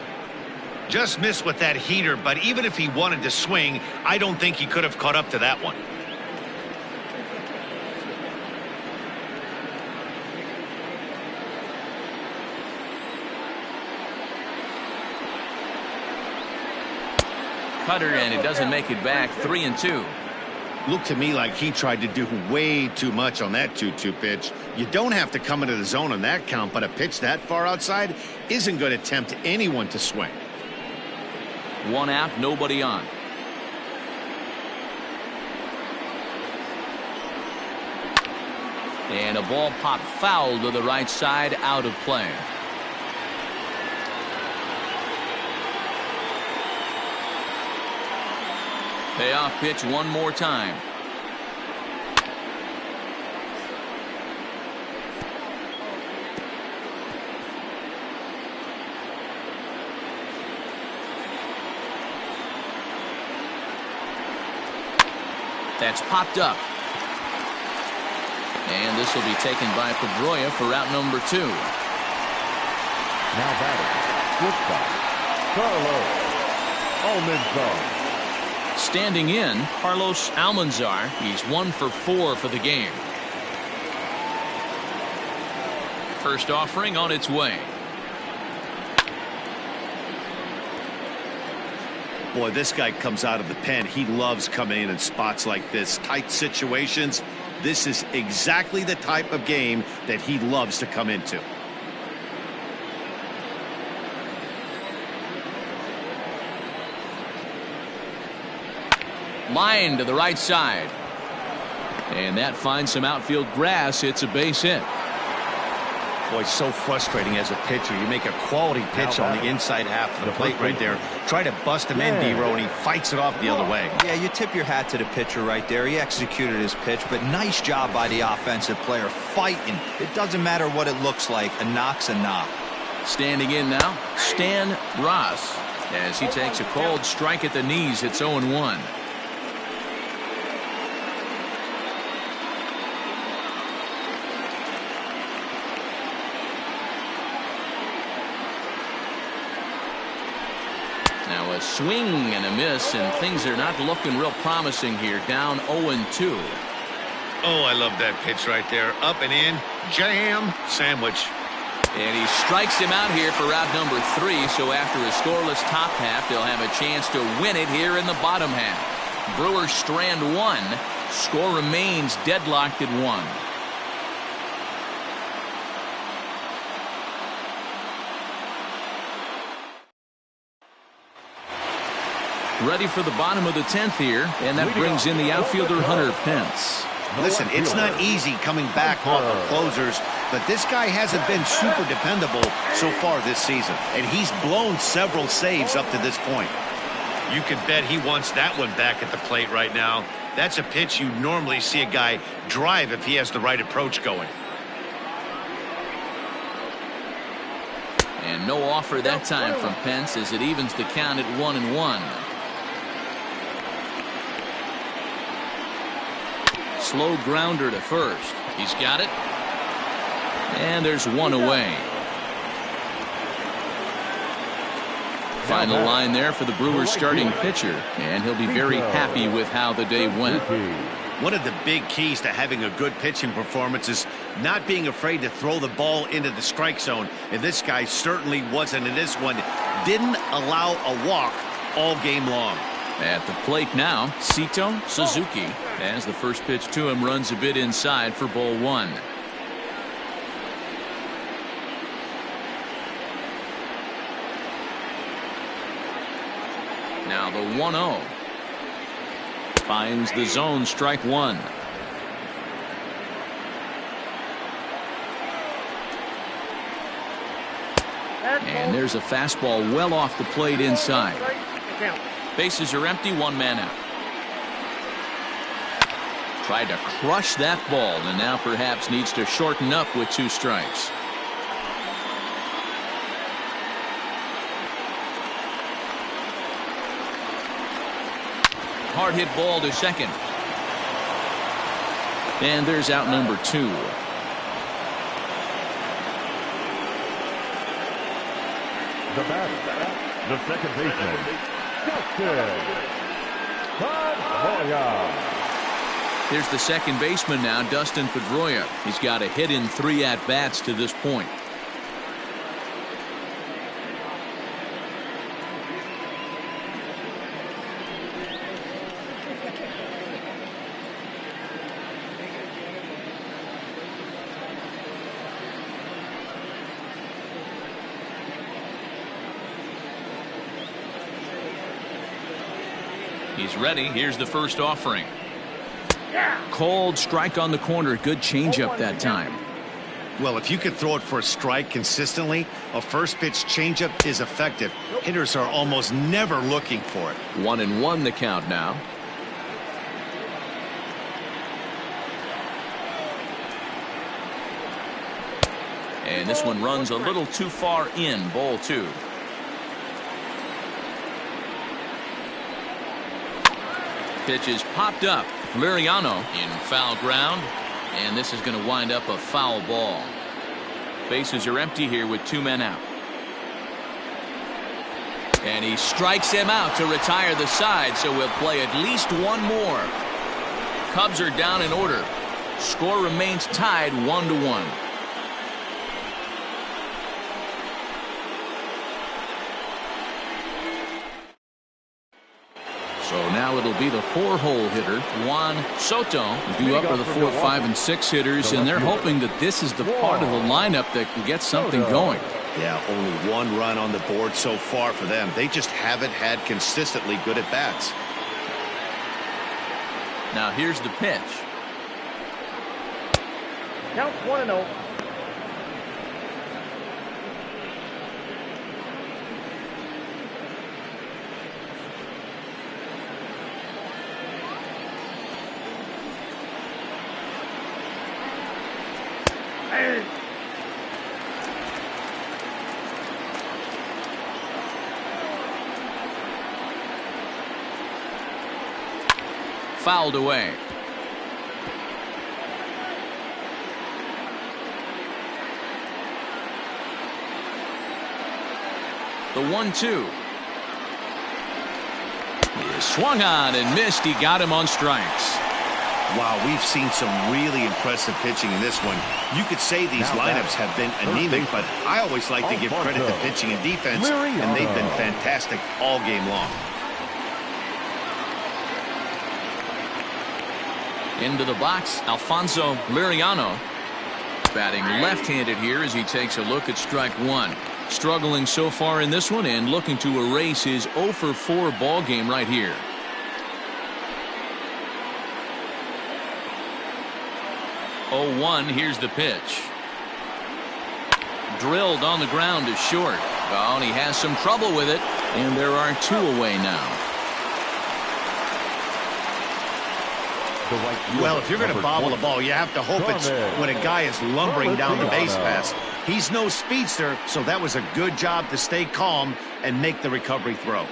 Just missed with that heater, but even if he wanted to swing, I don't think he could have caught up to that one. Cutter, and it doesn't make it back. 3-2. Looked to me like he tried to do way too much on that 2-2 pitch. You don't have to come into the zone on that count, but a pitch that far outside isn't going to tempt anyone to swing. 1 out, nobody on. And a ball popped foul to the right side, out of play. Payoff pitch one more time. That's popped up. And this will be taken by Pedroia for route number 2. Now batting, shortstop, Carlos Almanzar. Standing in, Carlos Almanzar. He's 1 for 4 for the game. First offering on its way. Boy, this guy comes out of the pen. He loves coming in spots like this. Tight situations. This is exactly the type of game that he loves to come into. Line to the right side. And that finds some outfield grass. It's a base hit. Boy, so frustrating as a pitcher. You make a quality pitch on the inside half of the plate right there. Try to bust him in, D-Row, and he fights it off the other way. Yeah, you tip your hat to the pitcher right there. He executed his pitch, but nice job by the offensive player fighting. It doesn't matter what it looks like. A knock's a knock. Standing in now, Stan Ross. As he takes a cold strike at the knees, it's 0-1. Now a swing and a miss, and things are not looking real promising here. Down 0-2. Oh, I love that pitch right there. Up and in, jam, sandwich. And he strikes him out here for route number 3. So after a scoreless top half, they'll have a chance to win it here in the bottom half. Brewers strand 1. Score remains deadlocked at 1. Ready for the bottom of the 10th here, and that brings in the outfielder Hunter Pence. Listen, it's not easy coming back off of closers, but this guy hasn't been super dependable so far this season, and he's blown several saves up to this point. You can bet he wants that one back at the plate right now. That's a pitch you normally see a guy drive if he has the right approach going. And no offer that time from Pence as it evens the count at 1-1. Slow grounder to first. He's got it. And there's one away. Final line there for the Brewers starting pitcher, and he'll be very happy with how the day went. One of the big keys to having a good pitching performance is not being afraid to throw the ball into the strike zone, and this guy certainly wasn't in this one. Didn't allow a walk all game long. At the plate now, Sito Suzuki, as the first pitch to him runs a bit inside for ball one. Now the 1-0. Finds the zone, strike one. And there's a fastball well off the plate inside. Bases are empty, one man out. Tried to crush that ball and now perhaps needs to shorten up with 2 strikes. Hard hit ball to second. And there's out number 2. The batter, the second baseman, Dustin Pedroia. Here's the second baseman now, Dustin Pedroia. He's got a hit in 3 at-bats to this point. He's ready. Here's the first offering. Cold strike on the corner. Good changeup that time. Well, if you can throw it for a strike consistently, a first pitch changeup is effective. Hitters are almost never looking for it. 1-1 the count now. And this one runs a little too far in, ball 2. Pitch is popped up. Liriano in foul ground, and this is going to wind up a foul ball. Bases are empty here with 2 men out. And he strikes him out to retire the side, so we'll play at least one more. Cubs are down in order. Score remains tied 1-1. So now it'll be the 4-hole hitter, Juan Soto, due up with the 4, 5, and 6 hitters, and they're hoping that this is the part of the lineup that can get something going. Yeah, only 1 run on the board so far for them. They just haven't had consistently good at-bats. Now here's the pitch. Count 1-0. Fouled away. The 1-2. He swung on and missed. He got him on strikes. Wow, we've seen some really impressive pitching in this one. You could say these lineups have been anemic, but I always like to give credit to pitching and defense, and they've been fantastic all game long. Into the box, Alfonso Liriano. Batting left-handed here as he takes a look at strike one. Struggling so far in this one and looking to erase his 0 for 4 ball game right here. Oh, 1. Here's the pitch. Drilled on the ground to short. Oh, and he has some trouble with it, and there are 2 away now. Well, if you're going to bobble the ball, you have to hope it's when a guy is lumbering down the base pass. He's no speedster, so that was a good job to stay calm and make the recovery throw.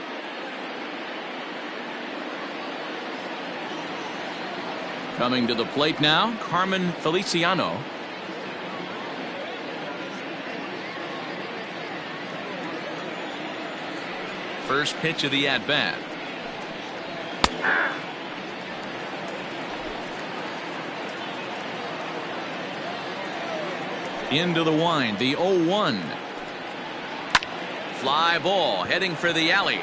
Coming to the plate now, Carmen Feliciano. First pitch of the at-bat. Into the wind, the 0-1. Fly ball heading for the alley.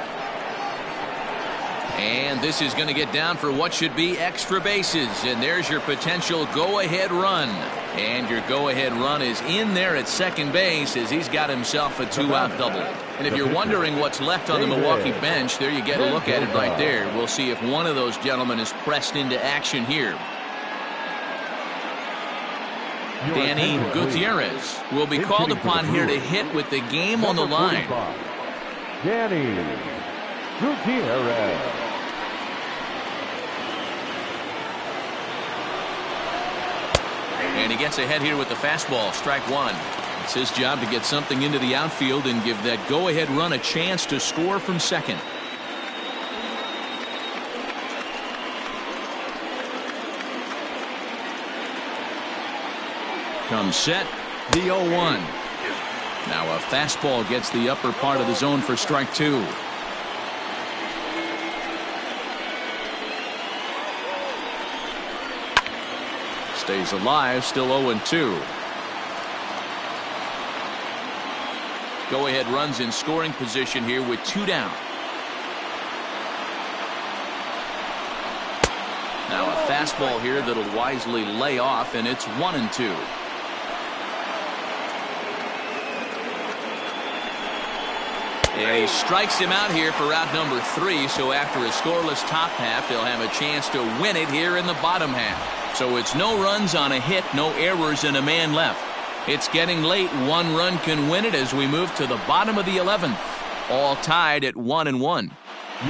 And this is going to get down for what should be extra bases. And there's your potential go-ahead run. And your go-ahead run is in there at second base as he's got himself a 2-out double. And if you're wondering what's left on the Milwaukee bench, there you get a look at it right there. We'll see if one of those gentlemen is pressed into action here. Danny Gutierrez will be called upon here to hit with the game on the line. Danny Gutierrez. And he gets ahead here with the fastball, strike 1. It's his job to get something into the outfield and give that go-ahead run a chance to score from second. Comes set, the 0-1. Now a fastball gets the upper part of the zone for strike 2. Stays alive, still 0-2. Go-ahead runs in scoring position here with 2 down. Now a fastball here that'll wisely lay off, and it's 1-2. And he strikes him out here for out number 3, so after a scoreless top half, they'll have a chance to win it here in the bottom half. So it's no runs on a hit, no errors, and a man left. It's getting late. 1 run can win it as we move to the bottom of the 11th. All tied at 1-1.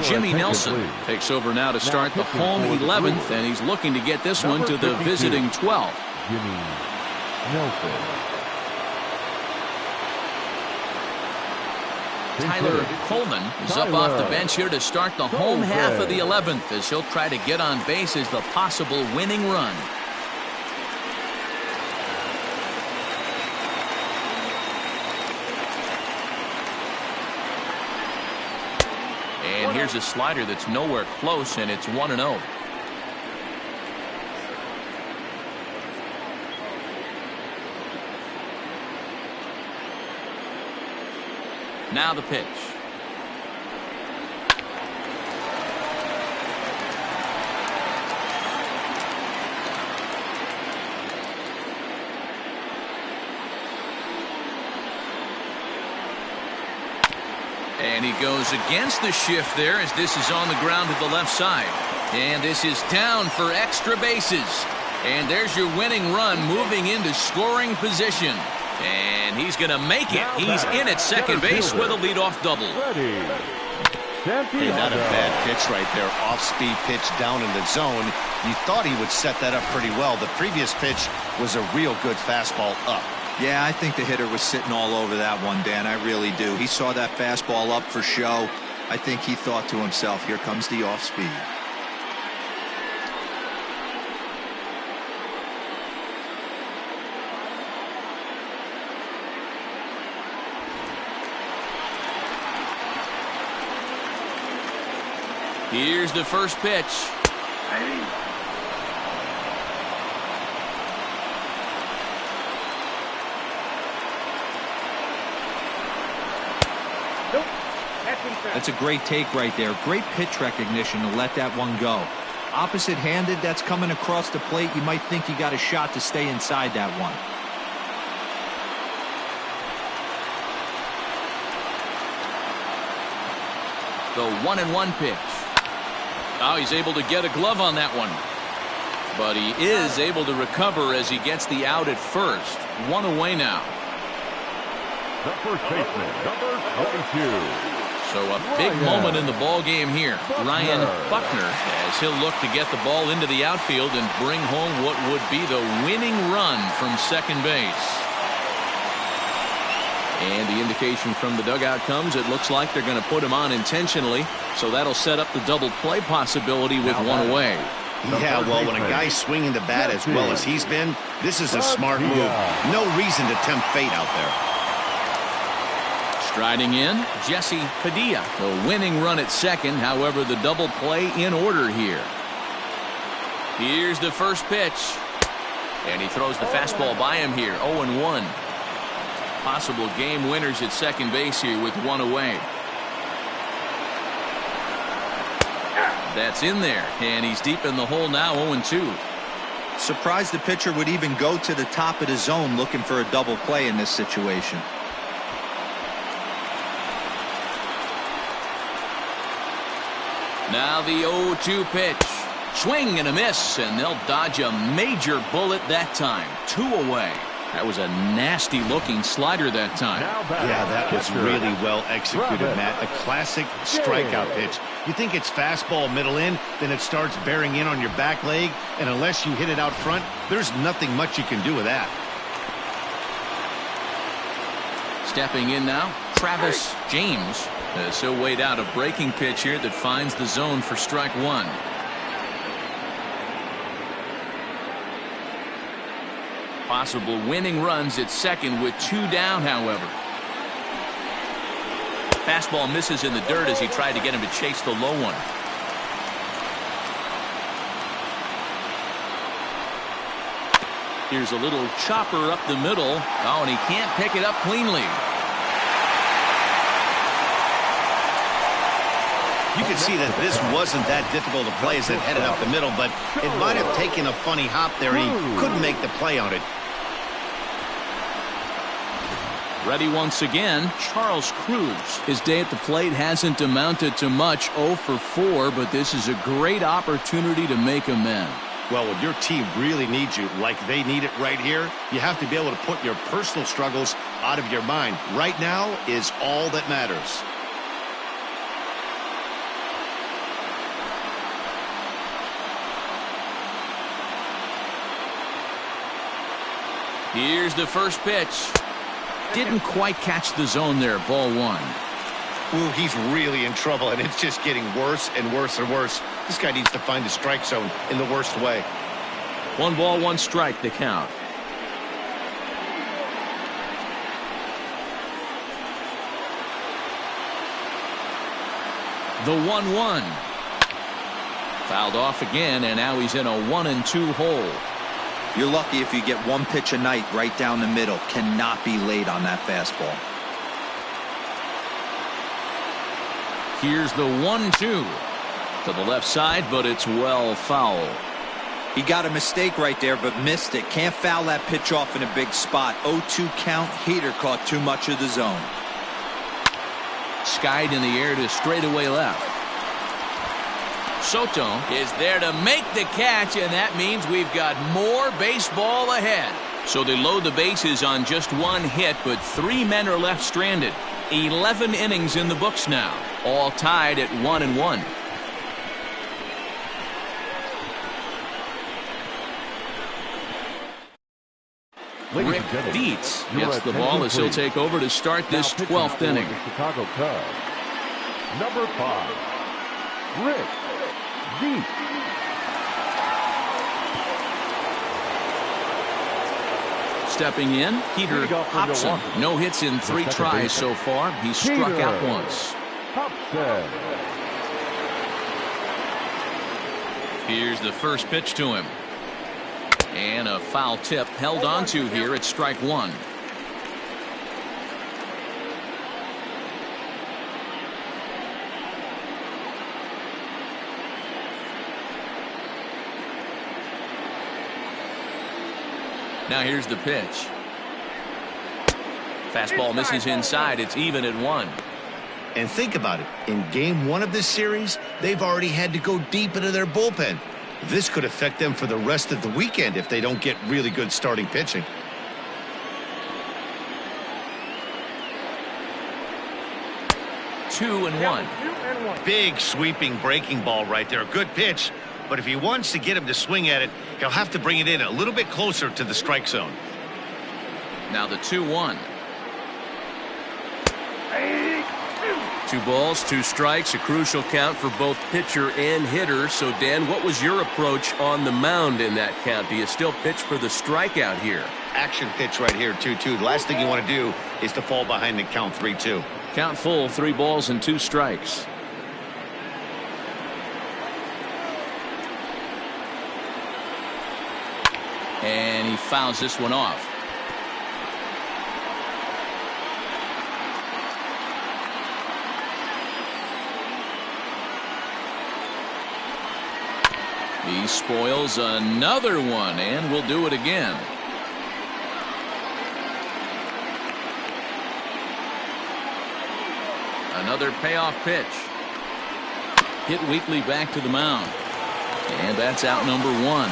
Jimmy Nelson takes over now to start the home 11th, and he's looking to get this one to the visiting 12th. Jimmy Nelson. Tyler Coleman is up off the bench here to start the home half of the 11th as he'll try to get on base as the possible winning run. And here's a slider that's nowhere close, and it's 1-0. Now the pitch. And he goes against the shift there as this is on the ground to the left side. And this is down for extra bases. And there's your winning run moving into scoring position. And he's going to make it. He's in at second base with a leadoff double. Hey, not a bad pitch right there. Off-speed pitch down in the zone. You thought he would set that up pretty well. The previous pitch was a real good fastball up. Yeah, I think the hitter was sitting all over that one, Dan. I really do. He saw that fastball up for show. I think he thought to himself, here comes the off-speed. Here's the first pitch. That's a great take right there. Great pitch recognition to let that one go. Opposite-handed, that's coming across the plate. You might think you got a shot to stay inside that one. The 1-1 pitch. Oh, he's able to get a glove on that one. But he is able to recover as he gets the out at first. 1 away now. The first baseman, number 22. So a big moment in the ball game here. Ryan Buckner, as he'll look to get the ball into the outfield and bring home what would be the winning run from second base. And the indication from the dugout comes, it looks like they're going to put him on intentionally. So that'll set up the double play possibility with 1 away. Yeah, well, when a guy's swinging the bat as well as he's been, this is a smart move. No reason to tempt fate out there. Striding in, Jesse Padilla. The winning run at second, however, the double play in order here. Here's the first pitch. And he throws the fastball by him here, 0-1. Possible game winners at second base here with 1 away. That's in there, and he's deep in the hole now, 0-2. Surprised the pitcher would even go to the top of the zone looking for a double play in this situation. Now the 0-2 pitch. Swing and a miss, and they'll dodge a major bullet that time. 2 away. That was a nasty looking slider that time. Yeah, that was really well executed, Matt. A classic strikeout pitch. You think it's fastball middle in, then it starts bearing in on your back leg, and unless you hit it out front, there's nothing much you can do with that. Stepping in now, Travis James. So weighed out a breaking pitch here that finds the zone for strike 1. Possible winning runs at second with 2 down, however. Fastball misses in the dirt as he tried to get him to chase the low one. Here's a little chopper up the middle. Oh, and he can't pick it up cleanly. You can see that this wasn't that difficult to play as it headed up the middle, but it might have taken a funny hop there. He couldn't make the play on it. Ready once again, Charles Cruz. His day at the plate hasn't amounted to much, 0 for 4, but this is a great opportunity to make amends. Well, when your team really needs you, like they need it right here, you have to be able to put your personal struggles out of your mind. Right now is all that matters. Here's the first pitch. Didn't quite catch the zone there, ball 1. Ooh, he's really in trouble, and it's just getting worse and worse and worse. This guy needs to find the strike zone in the worst way. 1 ball, 1 strike, the count. The 1-1. Fouled off again, and now he's in a 1-2 hole. You're lucky if you get 1 pitch a night right down the middle. Cannot be late on that fastball. Here's the 1-2 to the left side, but it's well foul. He got a mistake right there, but missed it. Can't foul that pitch off in a big spot. 0-2 count. Heater caught too much of the zone. Skied in the air to straightaway left. Soto is there to make the catch, and that means we've got more baseball ahead. So they load the bases on just 1 hit, but 3 men are left stranded. 11 innings in the books now, all tied at 1-1. Rick Dietz gets the ball as he'll take over to start this 12th inning. Chicago Cubs, number 5, Rick Dietz. Stepping in, Peter Hobson. No hits in 3 tries so far. He's struck out once. Hobson. Here's the first pitch to him. And a foul tip held onto here at strike 1. Now here's the pitch. Fastball misses inside. It's even at 1. And think about it. In game 1 of this series, they've already had to go deep into their bullpen. This could affect them for the rest of the weekend if they don't get really good starting pitching. Two and one. Big sweeping breaking ball right there. Good pitch. But if he wants to get him to swing at it, he'll have to bring it in a little bit closer to the strike zone. Now the 2-1. 2 balls, 2 strikes, a crucial count for both pitcher and hitter. So, Dan, what was your approach on the mound in that count? Do you still pitch for the strikeout here? Action pitch right here, 2-2. The last thing you want to do is to fall behind and count 3-2. Count full, 3 balls and 2 strikes. And he fouls this one off. He spoils another one, and will do it again. Another payoff pitch. Hit weakly back to the mound. And that's out number 1.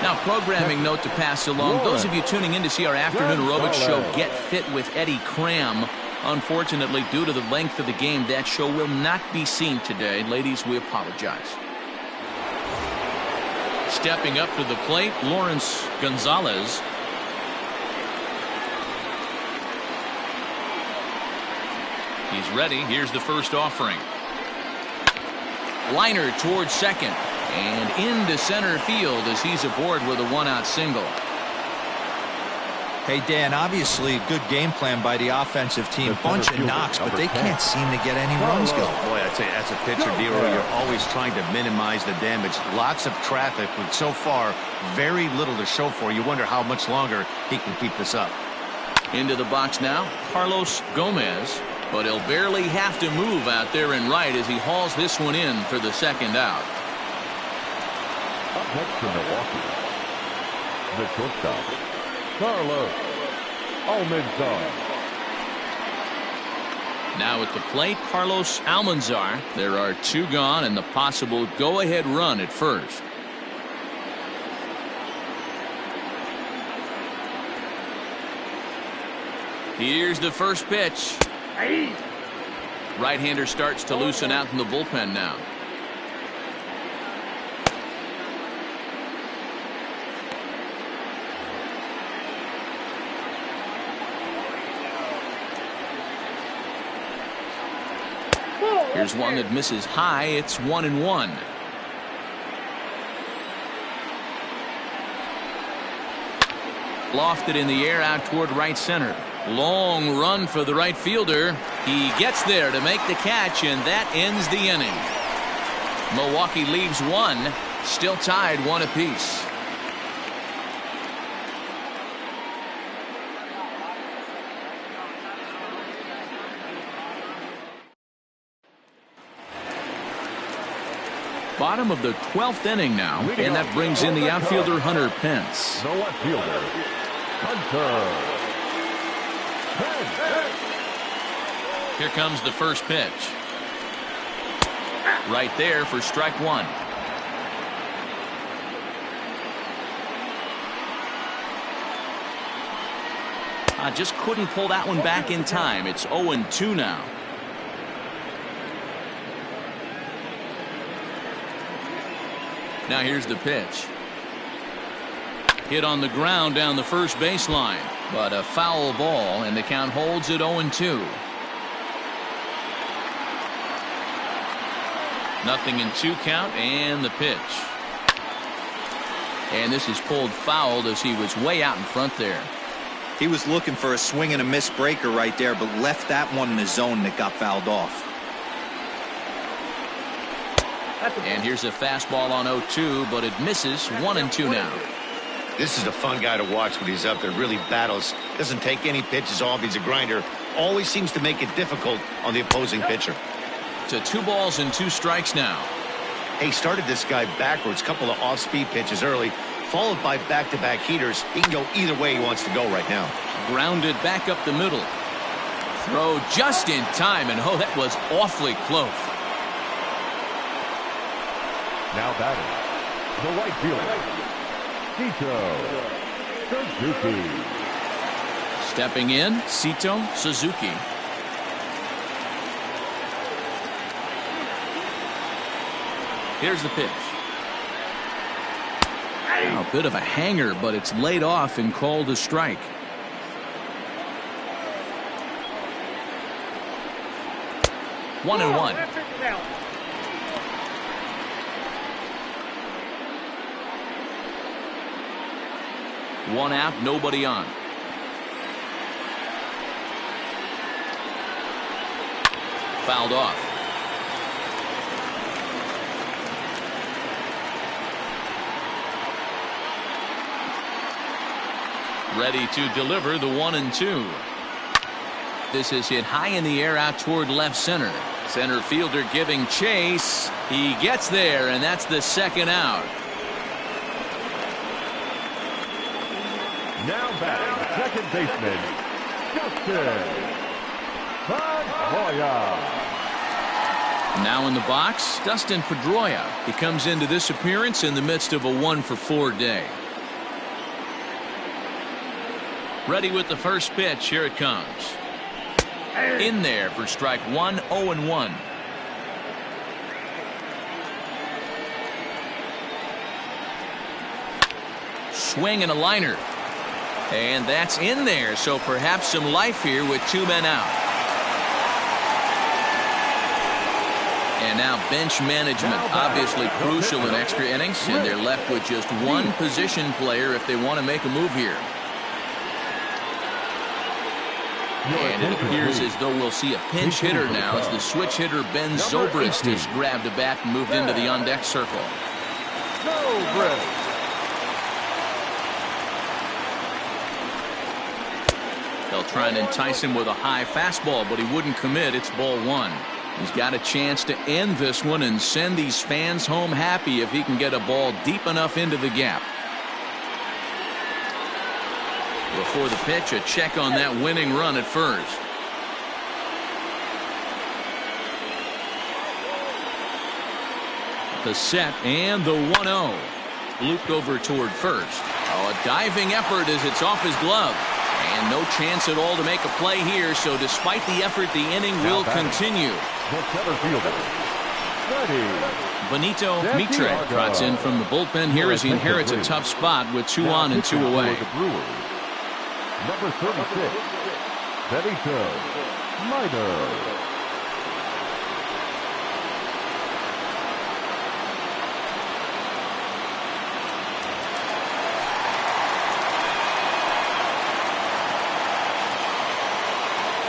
Now, programming note to pass along. Those of you tuning in to see our afternoon aerobics show, Get Fit with Eddie Cram. Unfortunately, due to the length of the game, that show will not be seen today. Ladies, we apologize. Stepping up to the plate, Lawrence Gonzalez. He's ready. Here's the first offering. Liner towards second. And into center field as he's aboard with a 1-out single. Hey, Dan, obviously a good game plan by the offensive team. Bunch of knocks, but they can't seem to get any runs going. Boy, I'd say as a pitcher, Dero, you're always trying to minimize the damage. Lots of traffic, but so far, very little to show for. You wonder how much longer he can keep this up. Into the box now, Carlos Gomez. But he'll barely have to move out there in right as he hauls this one in for the second out. Up next for Milwaukee, the shortstop, Carlos Almanzar. Now at the plate, Carlos Almanzar. There are 2 gone and the possible go-ahead run at first. Here's the first pitch. Right-hander starts to loosen out in the bullpen now. Here's one that misses high. It's 1-1. Lofted in the air out toward right center. Long run for the right fielder. He gets there to make the catch, and that ends the inning. Milwaukee leaves 1, still tied 1 apiece. Bottom of the 12th inning now, and that brings in the outfielder Hunter Pence. The left fielder, Hunter. Here comes the first pitch. Right there for strike 1. I just couldn't pull that one back in time. It's 0-2 now. Now here's the pitch. Hit on the ground down the first baseline, but a foul ball, and the count holds at 0-2. Nothing in 2 count, and the pitch. And this is pulled fouled as he was way out in front there. He was looking for a swing and a miss breaker right there, but left that one in the zone that got fouled off. And here's a fastball on 0-2, but it misses. 1-2 now. This is a fun guy to watch when he's up there. Really battles. Doesn't take any pitches off. He's a grinder. Always seems to make it difficult on the opposing pitcher. To 2 balls and 2 strikes now. He started this guy backwards. Couple of off-speed pitches early, followed by back-to-back heaters. He can go either way he wants to go right now. Grounded back up the middle. Throw just in time, and oh, that was awfully close. Now batting, the right fielder, Suzuki. Stepping in, Sito Suzuki. Here's the pitch. A bit of a hanger, but it's laid off and called a strike. One and one. One out, nobody on. Fouled off. Ready to deliver the 1-2. This is hit high in the air out toward left center. Center fielder giving chase. He gets there, and that's the second out. Now batting, second baseman, Dustin Pedroia. Now in the box, Dustin Pedroia. He comes into this appearance in the midst of a 1-for-4 day. Ready with the first pitch. Here it comes. In there for strike one, 0-1. Swing and a liner. And that's in there, so perhaps some life here with two men out. And now bench management, obviously crucial in extra innings, and they're left with just one position player if they want to make a move here. And it appears as though we'll see a pinch hitter now as the switch hitter Ben Zobrist has grabbed a bat and moved into the on-deck circle. They'll try and entice him with a high fastball, but he wouldn't commit. It's ball one. He's got a chance to end this one and send these fans home happy if he can get a ball deep enough into the gap. Before the pitch, a check on that winning run at first. The set and the 1-0. Looped over toward first. Oh, a diving effort as it's off his glove. And no chance at all to make a play here, so despite the effort, the inning will continue. Benito Mitre trots in from the bullpen here as he inherits a tough spot with 2 on and 2 away. Number 36, Benito Mitre.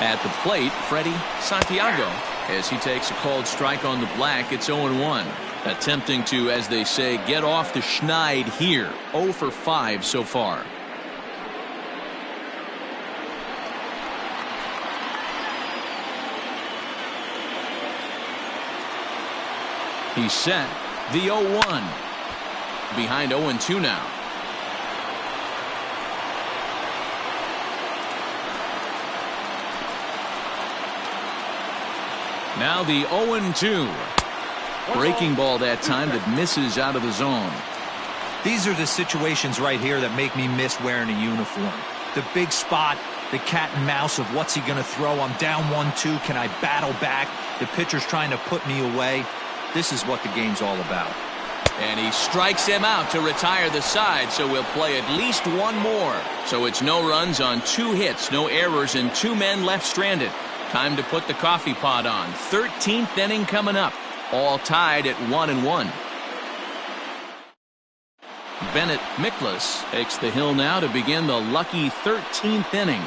At the plate, Freddie Santiago, as he takes a called strike on the black. It's 0-1. Attempting to, as they say, get off the schneid here. 0 for 5 so far. He's set. The 0-1. Behind 0-2 now. Now the 0-2. Breaking ball that time that misses out of the zone. These are the situations right here that make me miss wearing a uniform. The big spot, the cat and mouse of what's he going to throw. I'm down 1-2. Can I battle back? The pitcher's trying to put me away. This is what the game's all about. And he strikes him out to retire the side, so we'll play at least one more. So it's no runs on 2 hits, no errors, and 2 men left stranded. Time to put the coffee pot on. 13th inning coming up. All tied at 1-1. Bennett Miklas takes the hill now to begin the lucky 13th inning.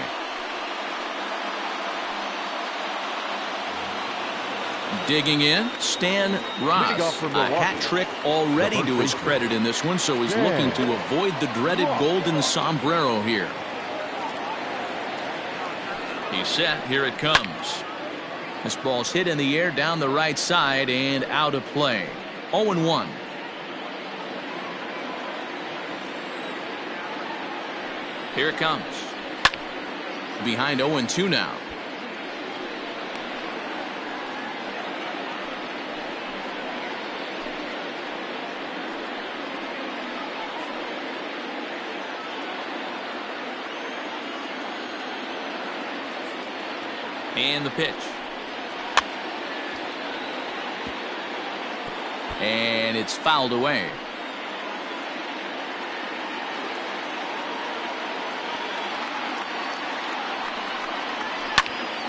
Digging in, Stan Ross. A hat trick already to his credit in this one, so he's looking to avoid the dreaded golden sombrero here. He's set. Here it comes. This ball's hit in the air down the right side and out of play. 0-1. Here it comes. behind 0-2 now. And the pitch. And it's fouled away.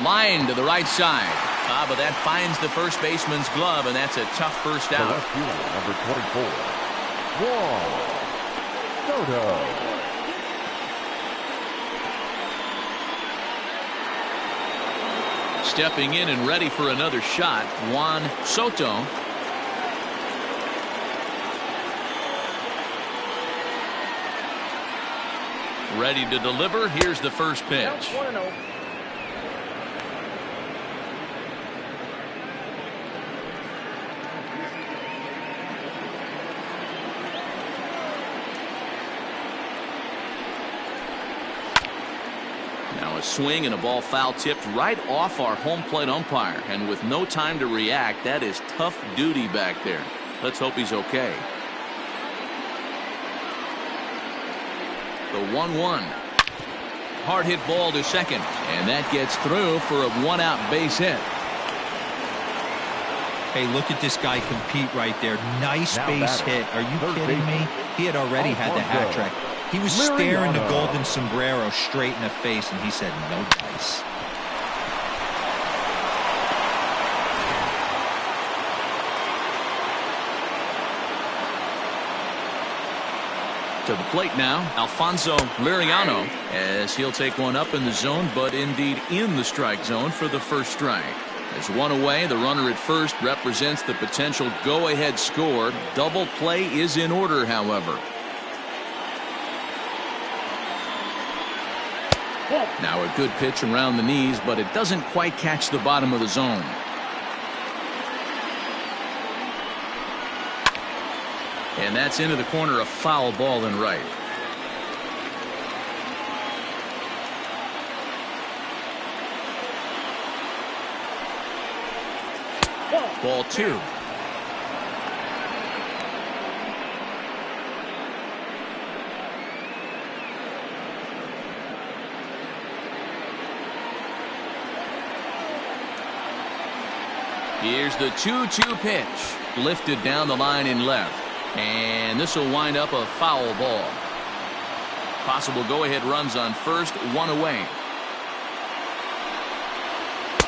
Line to the right side. But that finds the first baseman's glove, and that's a tough first out. Left fielder, number 24. Juan Soto. Stepping in and ready for another shot, Juan Soto. Ready to deliver. Here's the first pitch. Now a swing and a ball foul tipped right off our home plate umpire, and with no time to react, that is tough duty back there. Let's hope he's okay. The 1-1. Hard hit ball to second, and that gets through for a one-out base hit. Hey, look at this guy compete right there. Nice Now base batter, hit. Are you third kidding me? He had already had the hat trick. He was staring the golden sombrero straight in the face, and he said, no dice. To the plate now, Alfonso Liriano, as he'll take one up in the zone, but indeed in the strike zone for the first strike. As one away, the runner at first represents the potential go-ahead score. Double play is in order, however. Now a good pitch around the knees, but it doesn't quite catch the bottom of the zone. And that's into the corner, a foul ball and right. Ball 2. Here's the 2-2 pitch. Lifted down the line in left. And this will wind up a foul ball. Possible go-ahead runs on first, one away.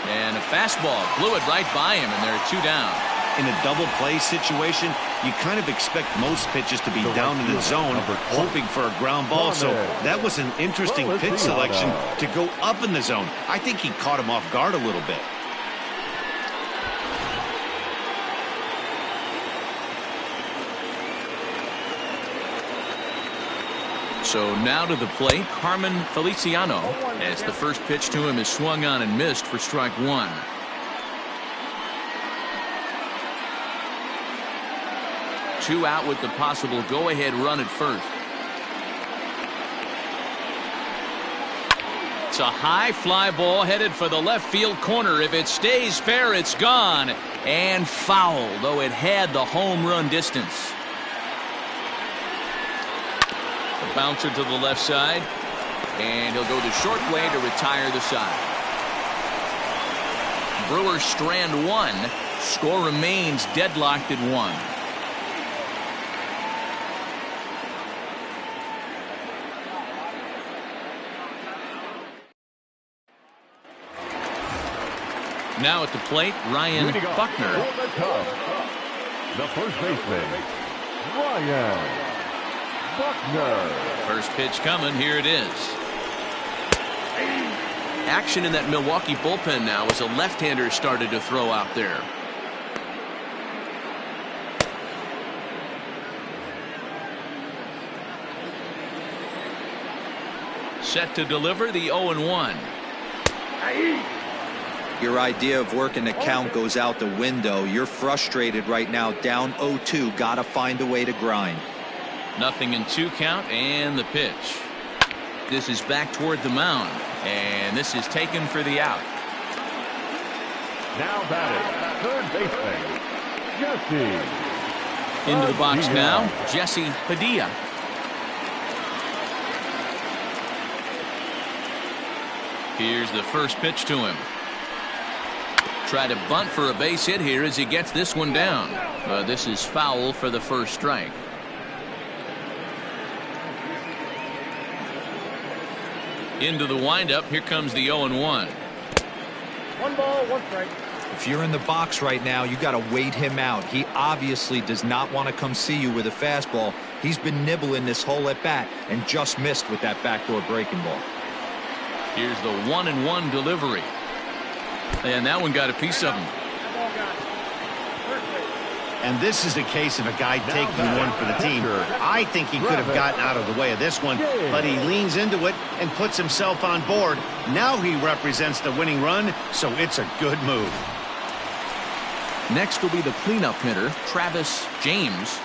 And a fastball blew it right by him, and there are 2 down. In a double play situation, you kind of expect most pitches to be down in the zone, hoping for a ground ball. So that was an interesting pitch selection to go up in the zone. I think he caught him off guard a little bit. So now to the plate, Carmen Feliciano, as the first pitch to him is swung on and missed for strike 1. Two out with the possible go-ahead run at first. It's a high fly ball headed for the left field corner. If it stays fair, it's gone. And foul, though it had the home run distance. A bouncer to the left side. And he'll go the short way to retire the side. Brewers strand 1. Score remains deadlocked at 1. Now at the plate, Ryan Buckner. The first baseman, Ryan Buckner. First pitch coming. Here it is. Action in that Milwaukee bullpen now as a left-hander started to throw out there. Set to deliver the 0-1. Your idea of working the count goes out the window. You're frustrated right now, down 0-2. Gotta find a way to grind. Nothing in 2 count, and the pitch. This is back toward the mound, and this is taken for the out. Now batting, third baseman, Jesse. Into the box now, Jesse Padilla. Here's the first pitch to him. Try to bunt for a base hit here as he gets this one down. This is foul for the first strike. Into the windup. Here comes the 0-1. 1 ball, 1 strike. If you're in the box right now, you got to wait him out. He obviously does not want to come see you with a fastball. He's been nibbling this whole at bat and just missed with that backdoor breaking ball. Here's the 1-1 delivery. And that one got a piece of him. And this is the case of a guy taking one for the team. I think he could have gotten out of the way of this one, but he leans into it and puts himself on board. Now he represents the winning run, so it's a good move. Next will be the cleanup hitter, Travis James.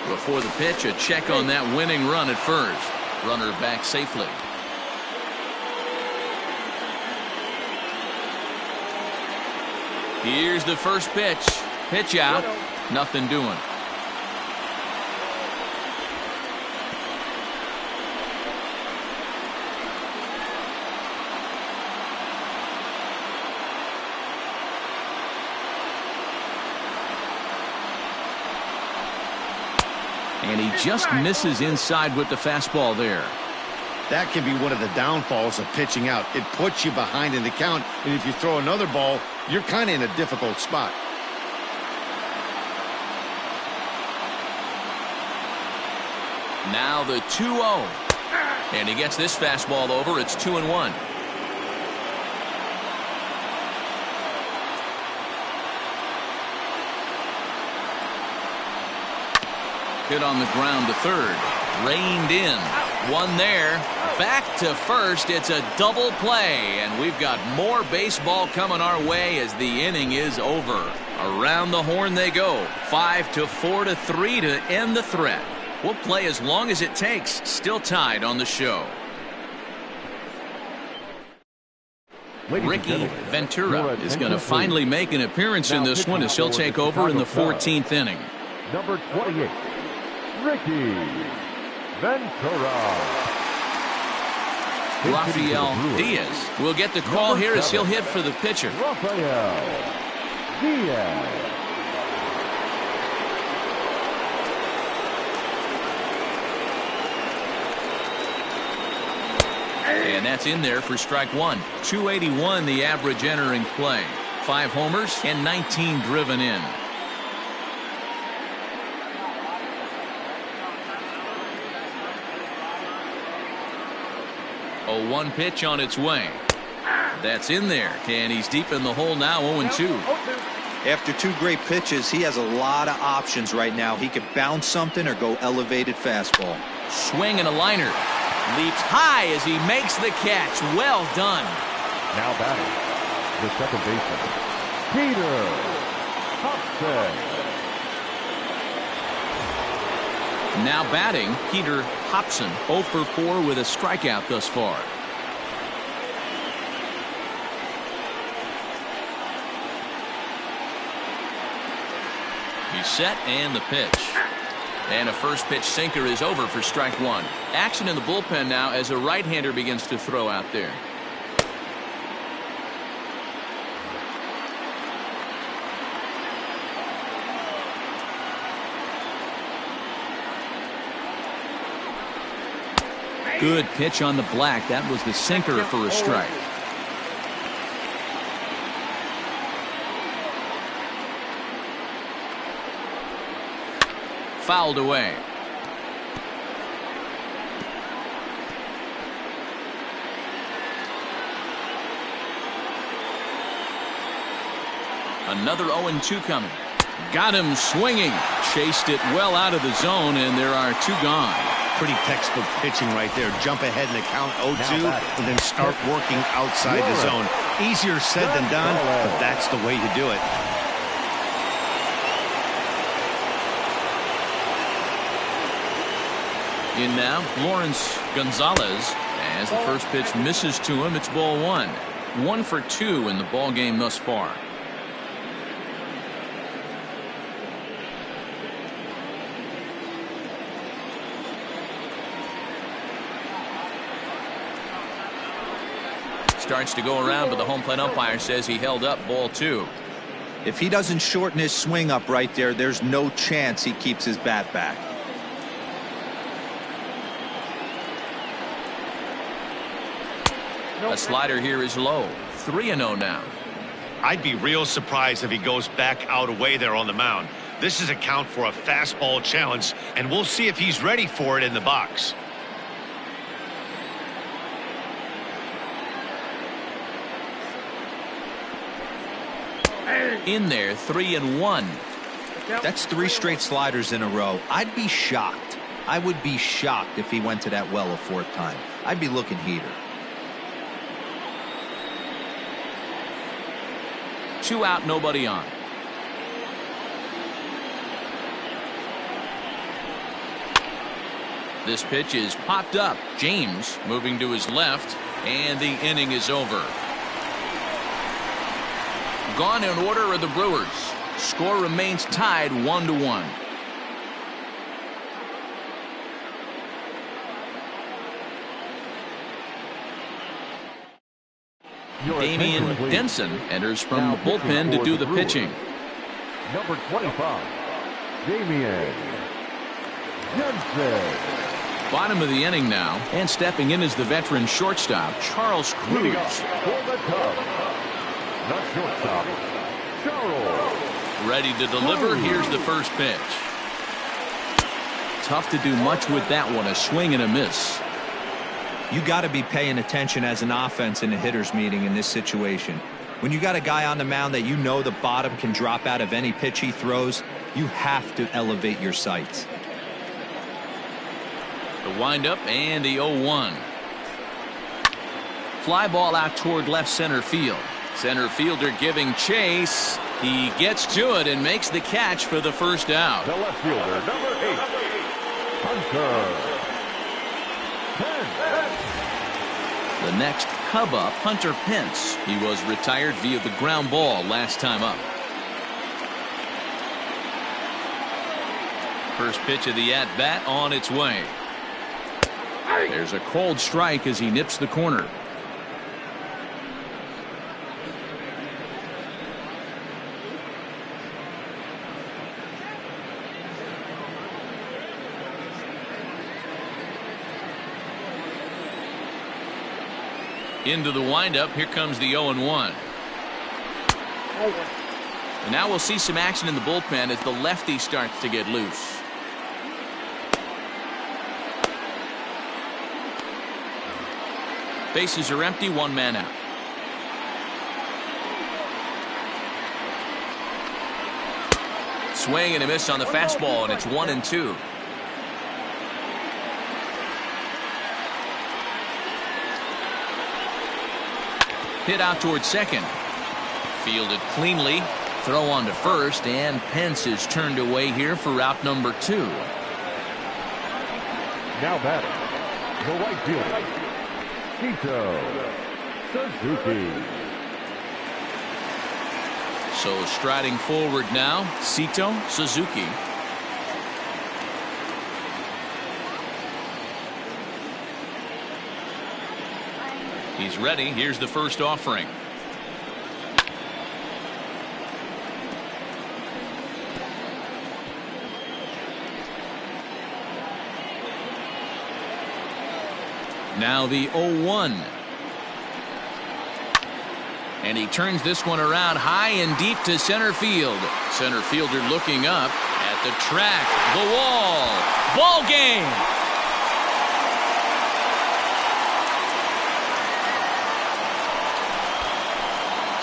Before the pitch, a check on that winning run at first. Runner back safely. Here's the first pitch. Pitch out. Nothing doing. And he just misses inside with the fastball there. That can be one of the downfalls of pitching out. It puts you behind in the count, and if you throw another ball, you're kind of in a difficult spot. Now the 2-0. And he gets this fastball over. It's 2-1. Hit on the ground to third. Reined in. One there. Back to first. It's a double play. And we've got more baseball coming our way as the inning is over. Around the horn they go. 5-4-3 to end the threat. We'll play as long as it takes. Still tied on the show. Ricky Ventura is going to finally make an appearance in this one as he'll take over in the 14th inning. Number 28, Ricky Ventura. Rafael Diaz will get the call here as he'll hit for the pitcher. Rafael Diaz. And that's in there for strike one. 281 the average entering play. 5 homers and 19 driven in. 0-1 pitch on its way. That's in there, and he's deep in the hole now. 0-2. After 2 great pitches, he has a lot of options right now. He could bounce something or go elevated fastball. Swing and a liner. Leaps high as he makes the catch. Well done. Now batting, the second baseman, Peter Hobson. Now batting, Peter Hobson. 0 for 4 with a strikeout thus far. He's set and the pitch. And a first pitch sinker is over for strike one. Action in the bullpen now as a right-hander begins to throw out there. Good pitch on the black. That was the sinker for a strike. Fouled away. Another 0-2 coming. Got him swinging. Chased it well out of the zone, and there are 2 gone. Pretty textbook pitching right there. Jump ahead in the count 0-2 and then start working outside the zone. Easier said than done, but that's the way to do it. In now, Lawrence Gonzalez. As the first pitch misses to him, it's ball one. 1 for 2 in the ball game thus far. Starts to go around, but the home plate umpire says he held up ball 2. If he doesn't shorten his swing up right there, there's no chance he keeps his bat back. A slider here is low. 3-0 now. I'd be real surprised if he goes back out away there on the mound. This is a count for a fastball challenge, and we'll see if he's ready for it in the box. In there, 3-1. That's 3 straight sliders in a row. I'd be shocked. I would be shocked if he went to that well a 4th time. I'd be looking heater. 2 out, nobody on. This pitch is popped up. James moving to his left, and the inning is over. Gone in order are the Brewers. Score remains tied 1-1. Damian Denson enters from the bullpen to do the pitching. Number 25, Damian Denson. Bottom of the inning now, and stepping in is the veteran shortstop, Charles Cruz. For the Cubs, the shortstop, Charles. Ready to deliver. Here's the first pitch. Tough to do much with that one. A swing and a miss. You got to be paying attention as an offense in a hitter's meeting in this situation. When you got a guy on the mound that you know the bottom can drop out of any pitch he throws, you have to elevate your sights. The windup and the 0-1. Fly ball out toward left center field. Center fielder giving chase. He gets to it and makes the catch for the first out. The left fielder, number 8, Hunter. The next Cub up, Hunter Pence. He was retired via the ground ball last time up. First pitch of the at-bat on its way. There's a cold strike as he nips the corner. Into the windup. Here comes the 0-1. And now we'll see some action in the bullpen as the lefty starts to get loose. Bases are empty, 1 man out. Swing and a miss on the fastball, and it's 1-2. Hit out towards second. Fielded cleanly. Throw on to first, and Pence is turned away here for route number 2. Now batting, the right fielder, Suzuki. So striding forward now, Suzuki. He's ready. Here's the first offering. Now the 0-1. And he turns this one around high and deep to center field. Center fielder looking up at the track, the wall. Ball game.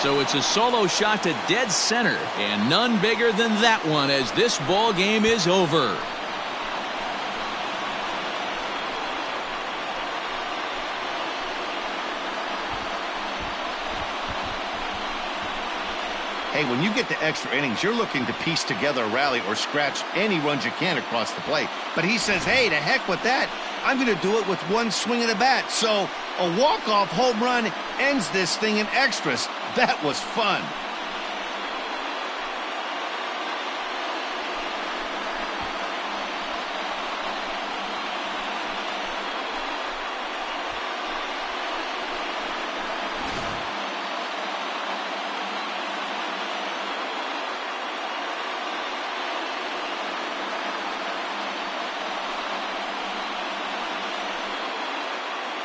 So it's a solo shot to dead center, and none bigger than that one as this ball game is over. Hey, when you get to extra innings, you're looking to piece together a rally or scratch any runs you can across the plate. But he says, hey, to heck with that. I'm going to do it with one swing of the bat. So a walk-off home run ends this thing in extras. That was fun.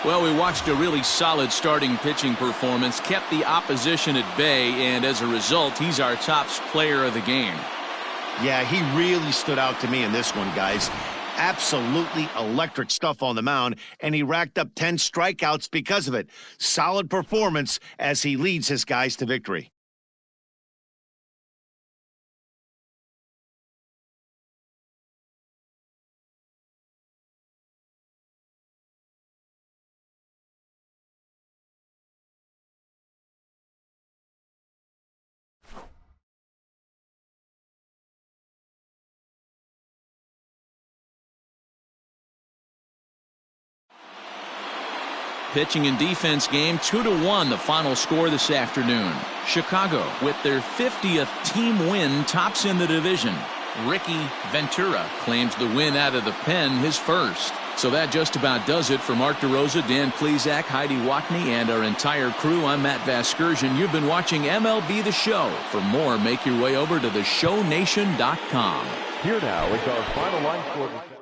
Well, we watched a really solid starting pitching performance, kept the opposition at bay, and as a result, he's our top player of the game. Yeah, he really stood out to me in this one, guys. Absolutely electric stuff on the mound, and he racked up 10 strikeouts because of it. Solid performance as he leads his guys to victory. Pitching and defense game 2-1 the final score this afternoon. Chicago with their 50th team win tops in the division. Ricky Ventura claims the win out of the pen, his first. So that just about does it for Mark DeRosa, Dan Plesac, Heidi Watney, and our entire crew. I'm Matt Vasgersian. You've been watching MLB The Show. For more, make your way over to theshownation.com. Here now is our final line score.